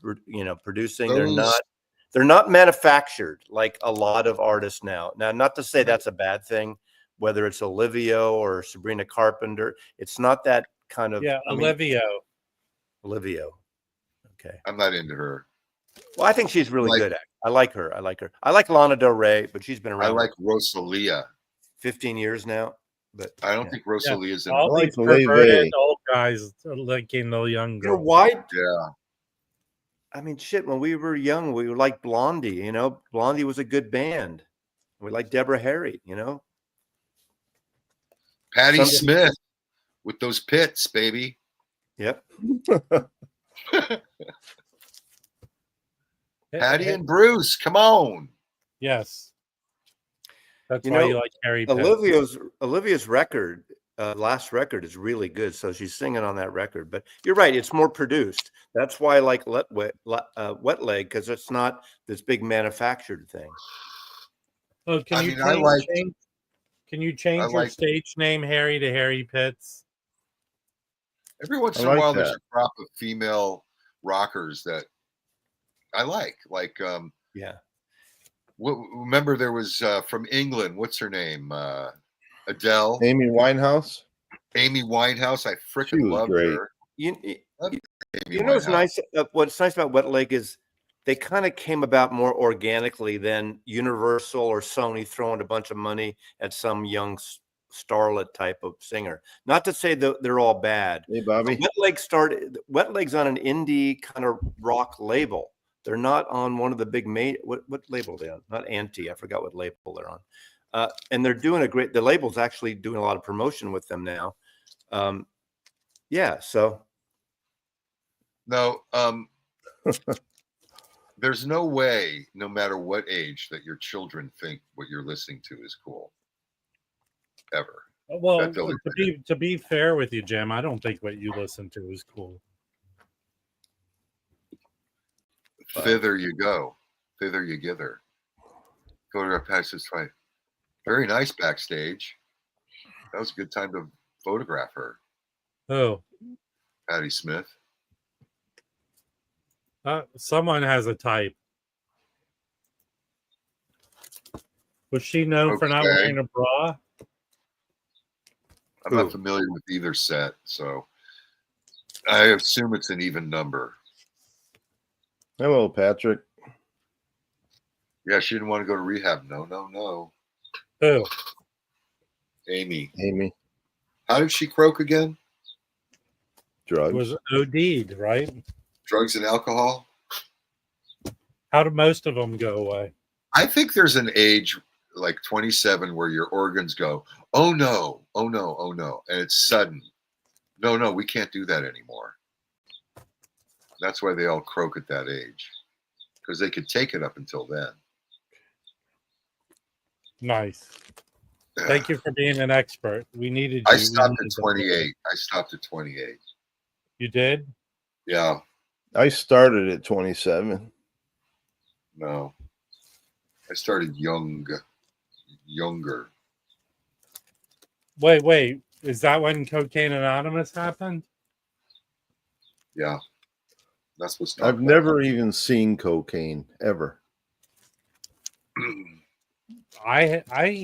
producing. They're not manufactured like a lot of artists now. Now, not to say that's a bad thing, whether it's Olivia or Sabrina Carpenter. It's not that kind of. Yeah, I mean, Olivia. Okay. I'm not into her. Well, I think she's really good. I like her. I like Lana Del Rey, but she's been I around like Rosalia. 15 years now. But I don't think Rosalia is in. All like these perverted Leve. old guys are licking the young You're girls. white. Yeah. I mean, shit. When we were young, we were like Blondie. You know, Blondie was a good band. We like Deborah Harry. You know, Patti Smith with those pits, baby. Yep. Patty and Bruce, come on. Yes. That's You why know, you like Harry Pitt. Olivia's record, last record is really good. So she's singing on that record. But you're right; it's more produced. That's why I like Wet Leg, because it's not this big manufactured thing. Oh, can you change your stage name Harry to Harry Pitts? Every once in a while, there's a crop of female rockers that I like. Yeah. Remember there was from England. What's her name? Adele. Amy Winehouse. Amy Winehouse. I freaking loved her. You know what's nice? What's nice about Wet Leg is they kind of came about more organically than Universal or Sony throwing a bunch of money at some young starlet type of singer. Not to say that they're all bad. Hey, Bobby. Wet Leg's on an indie kind of rock label. They're not on one of the big what label are they on? Not Anti. I forgot what label they're on. And they're doing the label's actually doing a lot of promotion with them now. Yeah. So. No, there's no way, no matter what age, that your children think what you're listening to is cool. Ever. Well, to be fair with you, Jim, I don't think what you listen to is cool. Thither you go. Thither you gither. Go to our passage fight. Very nice backstage. That was a good time to photograph her. Oh. Patti Smith. Someone has a type. Was she known for not wearing a bra? I'm not familiar with either set, so I assume it's an even number. Hello, Patrick. Yeah, she didn't want to go to rehab. No. Who? Amy. How did she croak again? Drugs. It was OD'd, right? Drugs and alcohol. How do most of them go away? I think there's an age like 27 where your organs go, oh no, and it's sudden. No, we can't do that anymore. That's why they all croak at that age, because they could take it up until then. Nice. Thank you for being an expert. We needed you. I stopped at 28. I stopped at 28. You did? Yeah. I started at 27. No. I started younger. Wait. Is that when Cocaine Anonymous happened? Yeah. That's what's I've never even seen cocaine ever. You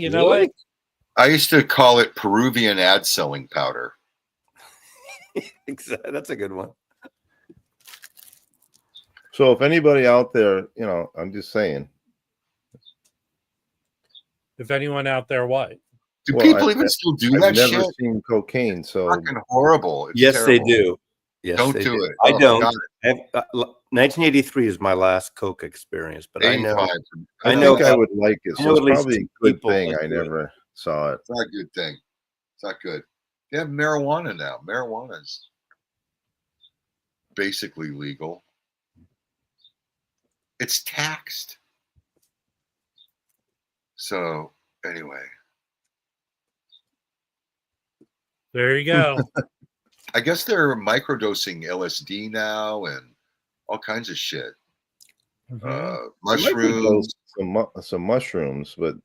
know what? I used to call it Peruvian ad selling powder. That's a good one. So if anybody out there, I'm just saying. If anyone out there, what? Do people even still do that shit? I've never seen cocaine, so fucking horrible. It's yes, terrible. they do. Yes, don't do it. I don't. 1983 is my last Coke experience, but I know. I think I would like it. So it's probably a good thing I never saw it. It's not a good thing. It's not good. They have marijuana now. Marijuana's basically legal. It's taxed. So anyway. There you go. I guess they're microdosing LSD now and all kinds of shit. Mushrooms. Some mushrooms, but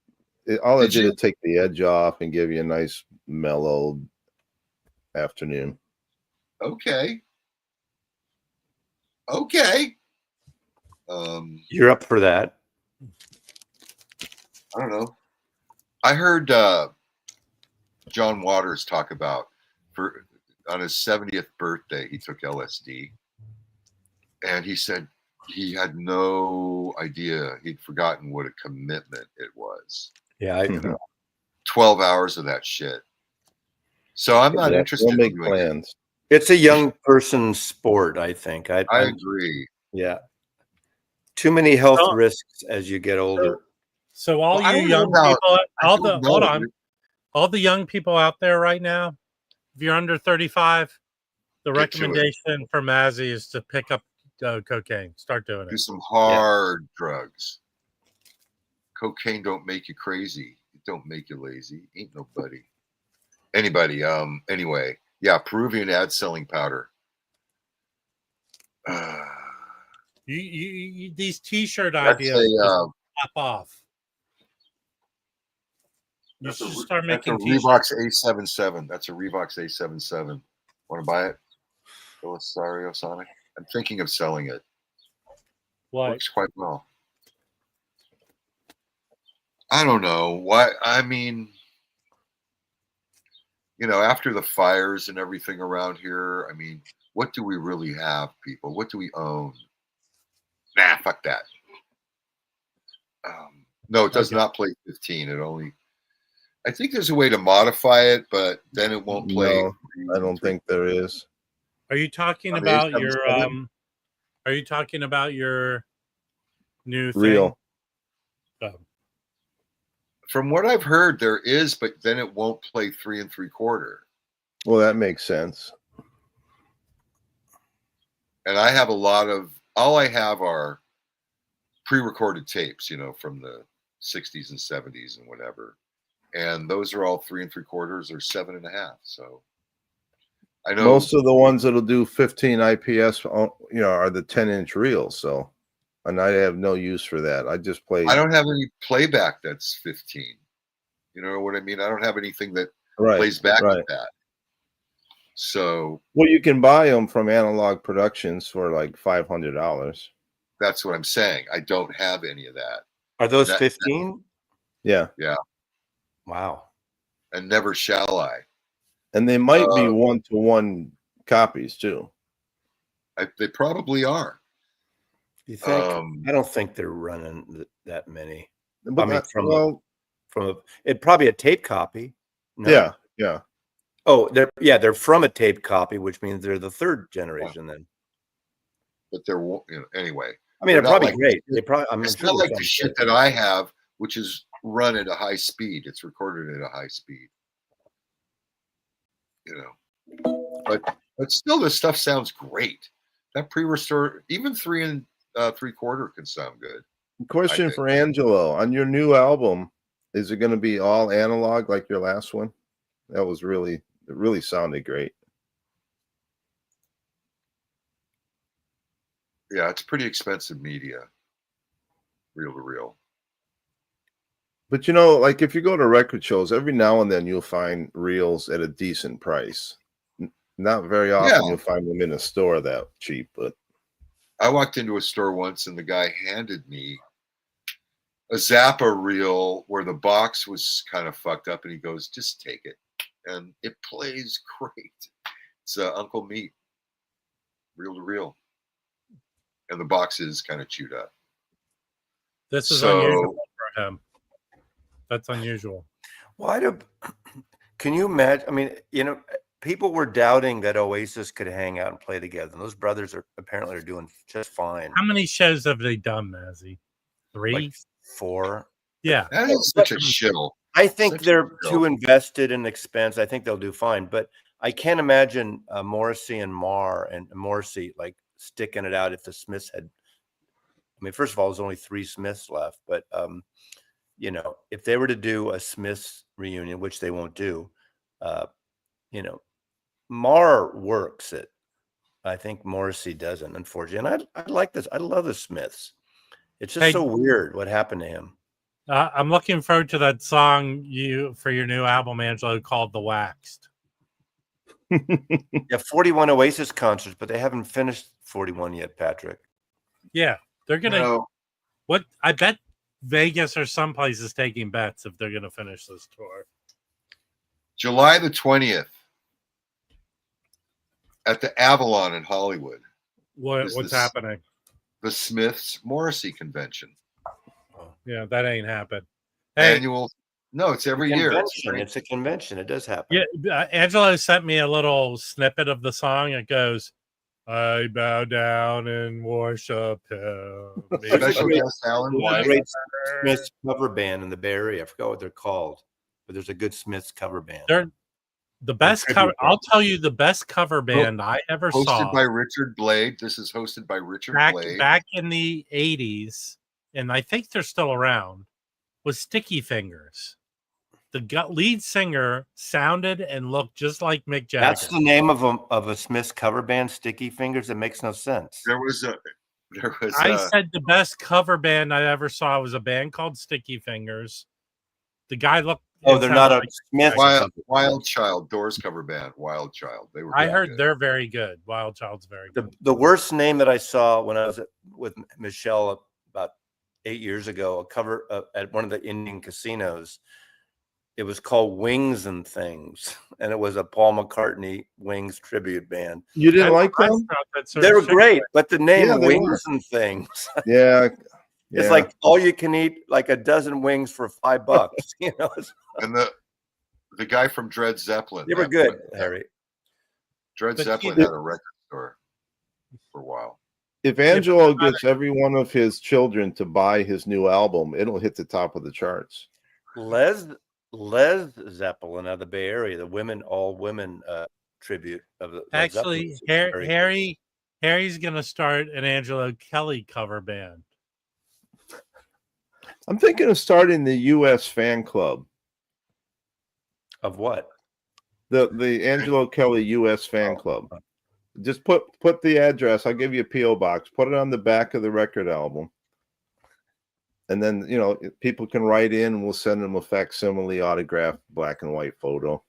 all it did is take the edge off and give you a nice mellow afternoon. Okay. You're up for that. I don't know. I heard John Waters talk about on his 70th birthday, he took LSD, and he said he had no idea. He'd forgotten what a commitment it was. Yeah, You know, 12 hours of that shit. So I'm not interested We'll make in doing plans. it's a young person's sport, I think. I agree. Yeah. Too many health So- risks as you get older. So all Well, I you don't know young about- people, I all don't the know. hold on, all the young people out there right now, if you're under 35, the Get to it. recommendation for Mazzy is to pick up cocaine. Start doing Do it. some hard drugs. Cocaine don't make you crazy. It don't make you lazy. Ain't anybody. Anyway, yeah, Peruvian ad selling powder. These T-shirt That's ideas pop off. You should start that's a making Reeboks T-shirts. A77. That's a Reeboks A77. Want to buy it? Belisario Sonic. I'm thinking of selling it. What? Works quite well. I don't know why. I mean, after the fires and everything around here, I mean, what do we really have, people? What do we own? Nah, fuck that. No, it does not play 15. I think there's a way to modify it, but then it won't play. No, I don't think there is. Are you talking On the about your A77? Are you talking about your new thing? Real. Oh. From what I've heard, there is, but then it won't play 3 3/4. Well, that makes sense. And I have all I have are pre-recorded tapes, from the 60s and 70s and whatever. And those are all 3 3/4 or 7.5. So I know Most of the ones that'll do 15 IPS, are the 10-inch reels. So, and I have no use for that. I just play. I don't have any playback that's 15. You know what I mean? I don't have anything that right, plays back right. like that. So, well, you can buy them from Analog Productions for like $500. that's what I'm saying. I don't have any of that. Are those 15? Yeah. Yeah. Wow. And never shall I. And they might be 1-to-1 copies too. They probably are. You think? I don't think they're running that many. But I mean, it'd probably a tape copy. No. Yeah. Oh, they're from a tape copy, which means they're the third generation then. But they're, anyway. I mean, they're probably great. It's not like the shit that I have, which is run at a high speed. It's recorded at a high speed. But still, this stuff sounds great. That pre-restore, even 3 3/4 can sound good. Question for Angelo: on your new album, is it going to be all analog like your last one? That was it really sounded great. Yeah, it's pretty expensive media, reel to reel. But like if you go to record shows, every now and then you'll find reels at a decent price. Not very often you'll find them in a store that cheap, but I walked into a store once and the guy handed me a Zappa reel where the box was kind of fucked up, and he goes, "Just take it," and it plays great. It's Uncle Meat, reel to reel, and the box is kind of chewed up. This is unusual for him. That's unusual. Can you imagine? I mean, people were doubting that Oasis could hang out and play together. And those brothers are apparently doing just fine. How many shows have they done, Mazzy? 3? Like 4. Yeah. That is such a shill. I think they're too invested in expense. I think they'll do fine. But I can't imagine Morrissey and Morrissey like sticking it out if the Smiths had. I mean, first of all, there's only 3 Smiths left. But, if they were to do a Smiths reunion, which they won't do, Marr works it. I think Morrissey doesn't, unfortunately. And I like this. I love the Smiths. It's just so weird what happened to him. I'm looking forward to that song for your new album, Angelo, called "The Waxed." Yeah, 41 Oasis concerts, but they haven't finished 41 yet, Patrick. Yeah, they're gonna. What I bet Vegas or some places taking bets if they're gonna finish this tour. July the 20th at the Avalon in Hollywood. What's this- happening? The Smiths Morrissey Convention. Yeah, that ain't happened. Hey, Annual. No, it's every year. Convention. It's a convention. It does happen. yeah, Angelo sent me a little snippet of the song. It goes, "I bow down and worship him." Special guest Alan There's a White. great Smiths cover band in the Bay Area. I forgot what they're called, but there's a good Smiths cover band. They're the best tribute cover. band. I'll tell you the best cover band I ever Hosted saw by Richard Blade. This is hosted by Richard Blade. back in the 80s, and I think they're still around, was Sticky Fingers. The lead singer sounded and looked just like Mick Jagger. That's the name of a Smiths cover band, Sticky Fingers. It makes no sense. There was I said the best cover band I ever saw was a band called Sticky Fingers. The guy looked. Oh, they're not a Smith. Wild Child, Doors cover band. Wild Child. They were. I heard good. they're very good. Wild Child's very good. The worst name that I saw when I was with Michelle about 8 years ago, a cover at one of the Indian casinos. It was called Wings and Things, and it was a Paul McCartney Wings tribute band. You didn't like them? They were great, but the name Yeah, they Wings were. and Things, Yeah. it's like all you can eat, like a dozen wings for $5. You know, And the guy from Dred Zeppelin. they were good, Harry. Dred But Zeppelin you- had a record store for a while. If Angelo gets every one of his children to buy his new album, it'll hit the top of the charts. Les Zeppelin out of the Bay Area, the all women tribute of the Led Actually, Zeppelin is very Harry's gonna start an Angelo Kelly cover band. I'm thinking of starting the U.S. fan club, of what? the Angelo Kelly U.S. fan club. Just put the address. I'll give you a P.O. box. Put it on the back of the record album. And then, people can write in and we'll send them a facsimile autographed black and white photo.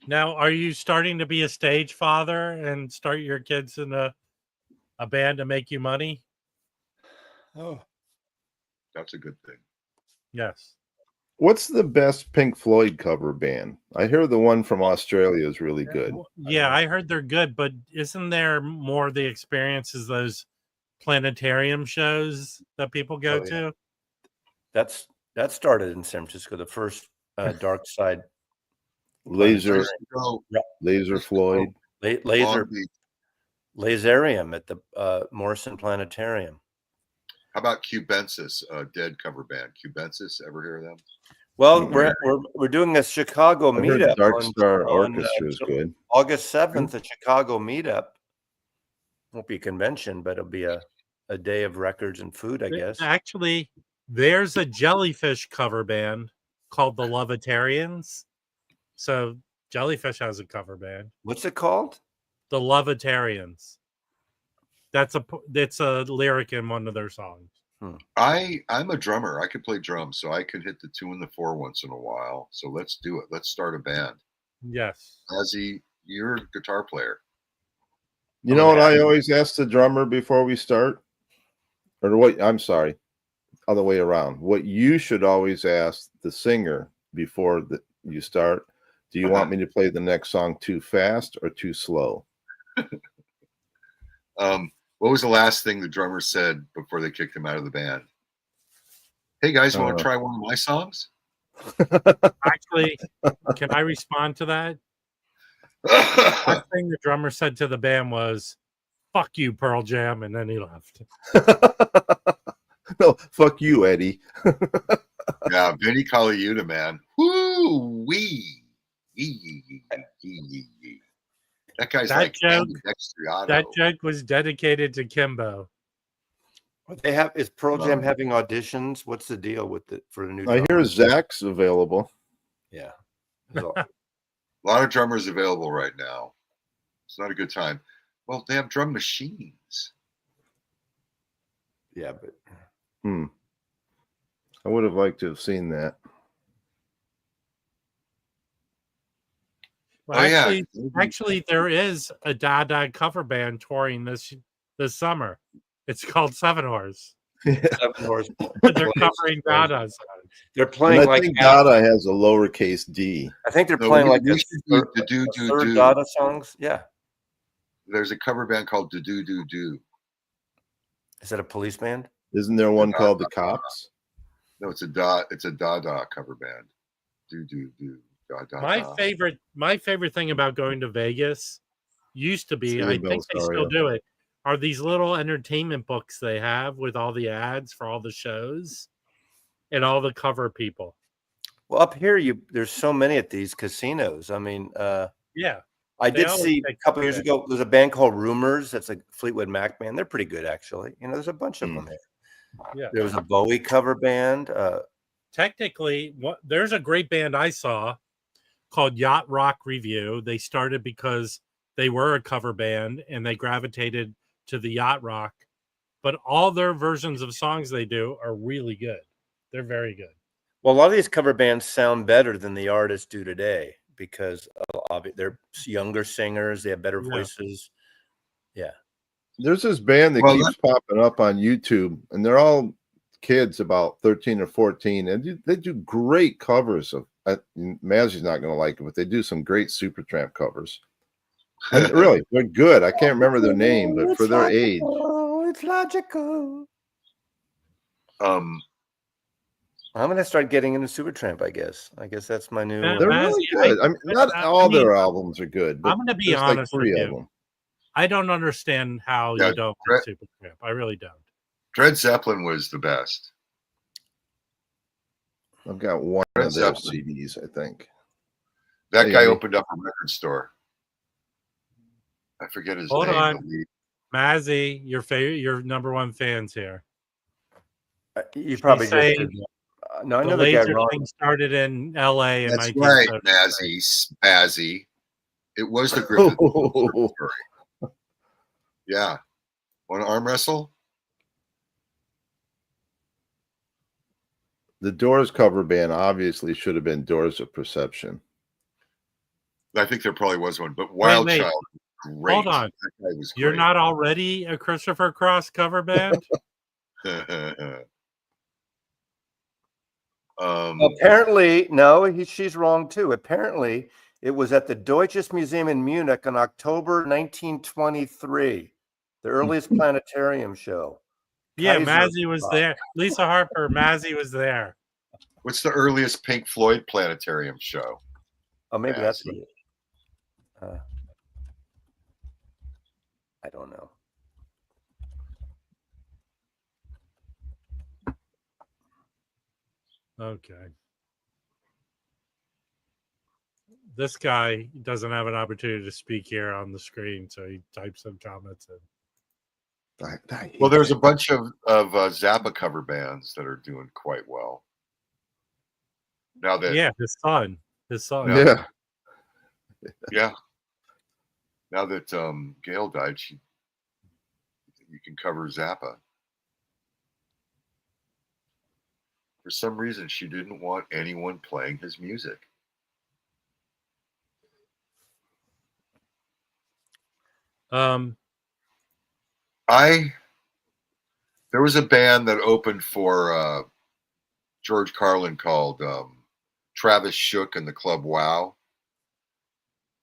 Now, are you starting to be a stage father and start your kids in a band to make you money? Oh, That's a good thing. Yes. What's the best Pink Floyd cover band? I hear the one from Australia is really good. Yeah, I heard they're good, but isn't there more the experiences those planetarium shows that people go to? that started in San Francisco. The first Dark Side Laser Floyd. Laser Laserium at the Morrison Planetarium. How about Cubensis, a Dead cover band? Cubensis, ever hear of them? Well, we're doing a Chicago I heard meetup. Dark Star on, Orchestra is good. August 7th, a Chicago meetup. Won't be a convention, but it'll be a day of records and food, I guess. Actually, there's a Jellyfish cover band called the Lovetarians. So Jellyfish has a cover band. What's it called? The Lovetarians. It's a lyric in one of their songs. I'm a drummer. I can play drums, so I can hit the 2 and the 4 once in a while. So let's do it. Let's start a band. Yes. Ozzy, you're a guitar player. You know what I always ask the drummer before we start? Or what? I'm sorry, other way around. What you should always ask the singer before you start: do you want me to play the next song too fast or too slow? What was the last thing the drummer said before they kicked him out of the band? Hey guys, want to try one of my songs? Actually, can I respond to that? Last thing the drummer said to the band was, "Fuck you, Pearl Jam," and then he left. No, fuck you, Eddie. Yeah, Vinny Colaiuta, man. Woo wee. That guy's That like joke- Dextriato. That joke was dedicated to Kimbo. Is Pearl Jam having auditions? What's the deal with it for the new? I hear drummer? Zach's available. Yeah. A lot of drummers available right now. It's not a good time. Well, they have drum machines. Yeah, but I would have liked to have seen that. Well, Oh, yeah. actually, there is a Dada cover band touring this summer. It's called Seven Horse. Seven Horse. They're covering Dada songs. They're And playing I like think Dada has a lowercase d. I think they're No, playing we- like we a should do third, the do, a do, third do. Dada songs. Yeah. There's a cover band called Do Do Do Do. Is that a police band? Isn't there one called the Cops? No, it's a Dada cover band. Do Do Do Da Da My Da. favorite thing about going to Vegas used to be, I Saving think they still Belsario. do it, are these little entertainment books they have with all the ads for all the shows and all the cover people. Well, up here, there's so many at these casinos. I mean, Yeah. I They did always see a take couple years cover ago. There's a band called Rumors. That's a Fleetwood Mac band. They're pretty good, actually. You know, there's a bunch of them here. Yeah. There was a Bowie cover band. Technically, there's a great band I saw called Yacht Rock Review. They started because they were a cover band and they gravitated to the yacht rock, but all their versions of songs they do are really good. They're very good. Well, a lot of these cover bands sound better than the artists do today because they're younger singers. They have better voices. Yeah. There's this band that keeps popping up on YouTube, and they're all kids about 13 or 14, and they do great covers of. Mazzy's not going to like it, but they do some great Supertramp covers. And really, they're good. I can't remember their name, but for their age, it's logical. Um, I'm going to start getting into Supertramp, I guess. I guess that's my new. they're really good. I mean, not all their albums are good, but I'm going to be there's honest like 3 with of you. them. I don't understand how you don't like Supertramp. I really don't. Dred Zeppelin was the best. I've got one of their CDs, I think. That guy opened up a record store. I forget his Hold name. on. Mazzy, your number one fans here. You probably say just no, I know the the guy laser wrong. thing started in LA in That's right, 1973. Mazzy. It was the Griffith story. Yeah. Want to arm wrestle? The Doors cover band obviously should have been Doors of Perception. I think there probably was one, but Wild wait. Child, great. Hold on. That guy was You're great. not already a Christopher Cross cover band? Apparently, no, she's wrong too. Apparently, it was at the Deutsches Museum in Munich in October 1923, the earliest planetarium show. Yeah, Kaiser Mazzy was there. Lisa Harper, Mazzy was there. What's the earliest Pink Floyd planetarium show? Oh, maybe that's what it. I don't know. Okay. This guy doesn't have an opportunity to speak here on the screen, so he types some comments in. Well, there's a bunch of Zappa cover bands that are doing quite well. Now that his son. Yeah. Yeah. Now that Gail died, you can cover Zappa. For some reason, she didn't want anyone playing his music. There was a band that opened for George Carlin called Travis Shook and the Club Wow.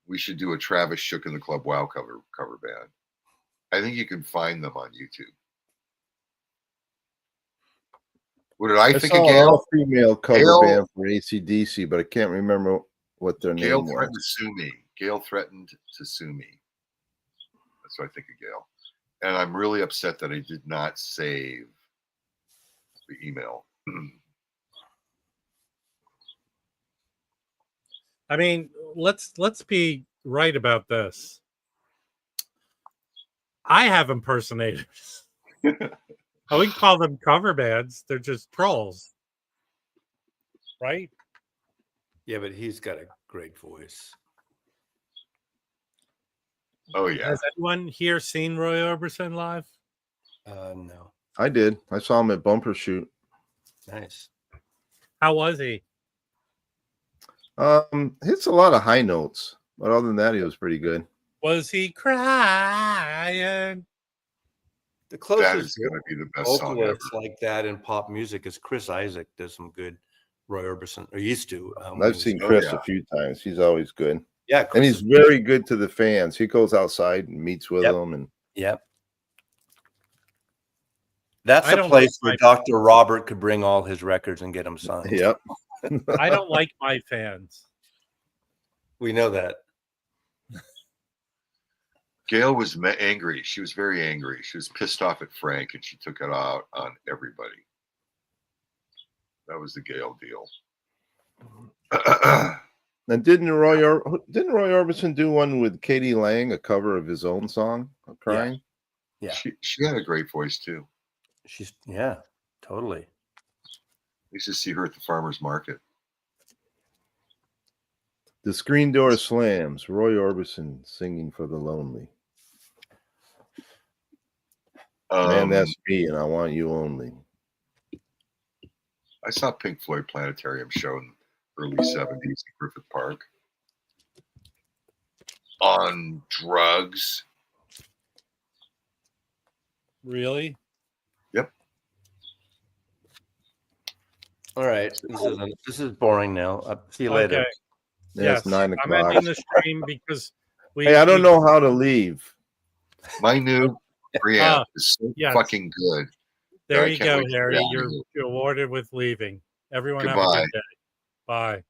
We should do a Travis Shook and the Club Wow cover band. I think you can find them on YouTube. What did I think saw of Gail? All female cover band for AC/DC, but I can't remember what their name was. Threatened to sue me. Gail threatened to sue me. That's what I think of Gail. And I'm really upset that I did not save the email. I mean, let's be right about this. I have impersonators. I wouldn't call them cover bands. They're just trolls. Right? Yeah, but he's got a great voice. Oh, yeah. Has anyone here seen Roy Orbison live? No. I did. I saw him at Bumper Shoot. Nice. How was he? Hits a lot of high notes, but other than that, he was pretty good. Was he crying? The closest that is going to be the best song ever. like that in pop music is Chris Isaac. Does some good Roy Orbison, or used to. I've seen Oh, Chris yeah. a few times. He's always good. Yeah, And Chris he's is- very good to the fans. He goes outside and meets with Yep. them. And Yep. That's I the don't place like where my- Dr. Robert could bring all his records and get them signed. yep. I don't like my fans. We know that. Gail was angry. She was very angry. She was pissed off at Frank, and she took it out on everybody. That was the Gail deal. Now, didn't Roy Orbison do one with Katie Lang, a cover of his own song, "Crying"? Yeah. She had a great voice too. She's yeah, totally. I used to see her at the farmers market. The screen door slams. Roy Orbison singing for the lonely. Man, that's me, and I want you only. I saw Pink Floyd Planetarium show in the early 70s in Griffith Park. On drugs. Really? Yep. All right. This is boring now. See you later. Okay. Yeah, it's 9 I'm o'clock. ending the stream because Hey, I don't know how to leave. My new preamp Ah, is so yes. fucking good. There I you can't go, wait to get Harry. out of You're here. awarded with leaving. Everyone have a Goodbye. good day. Bye.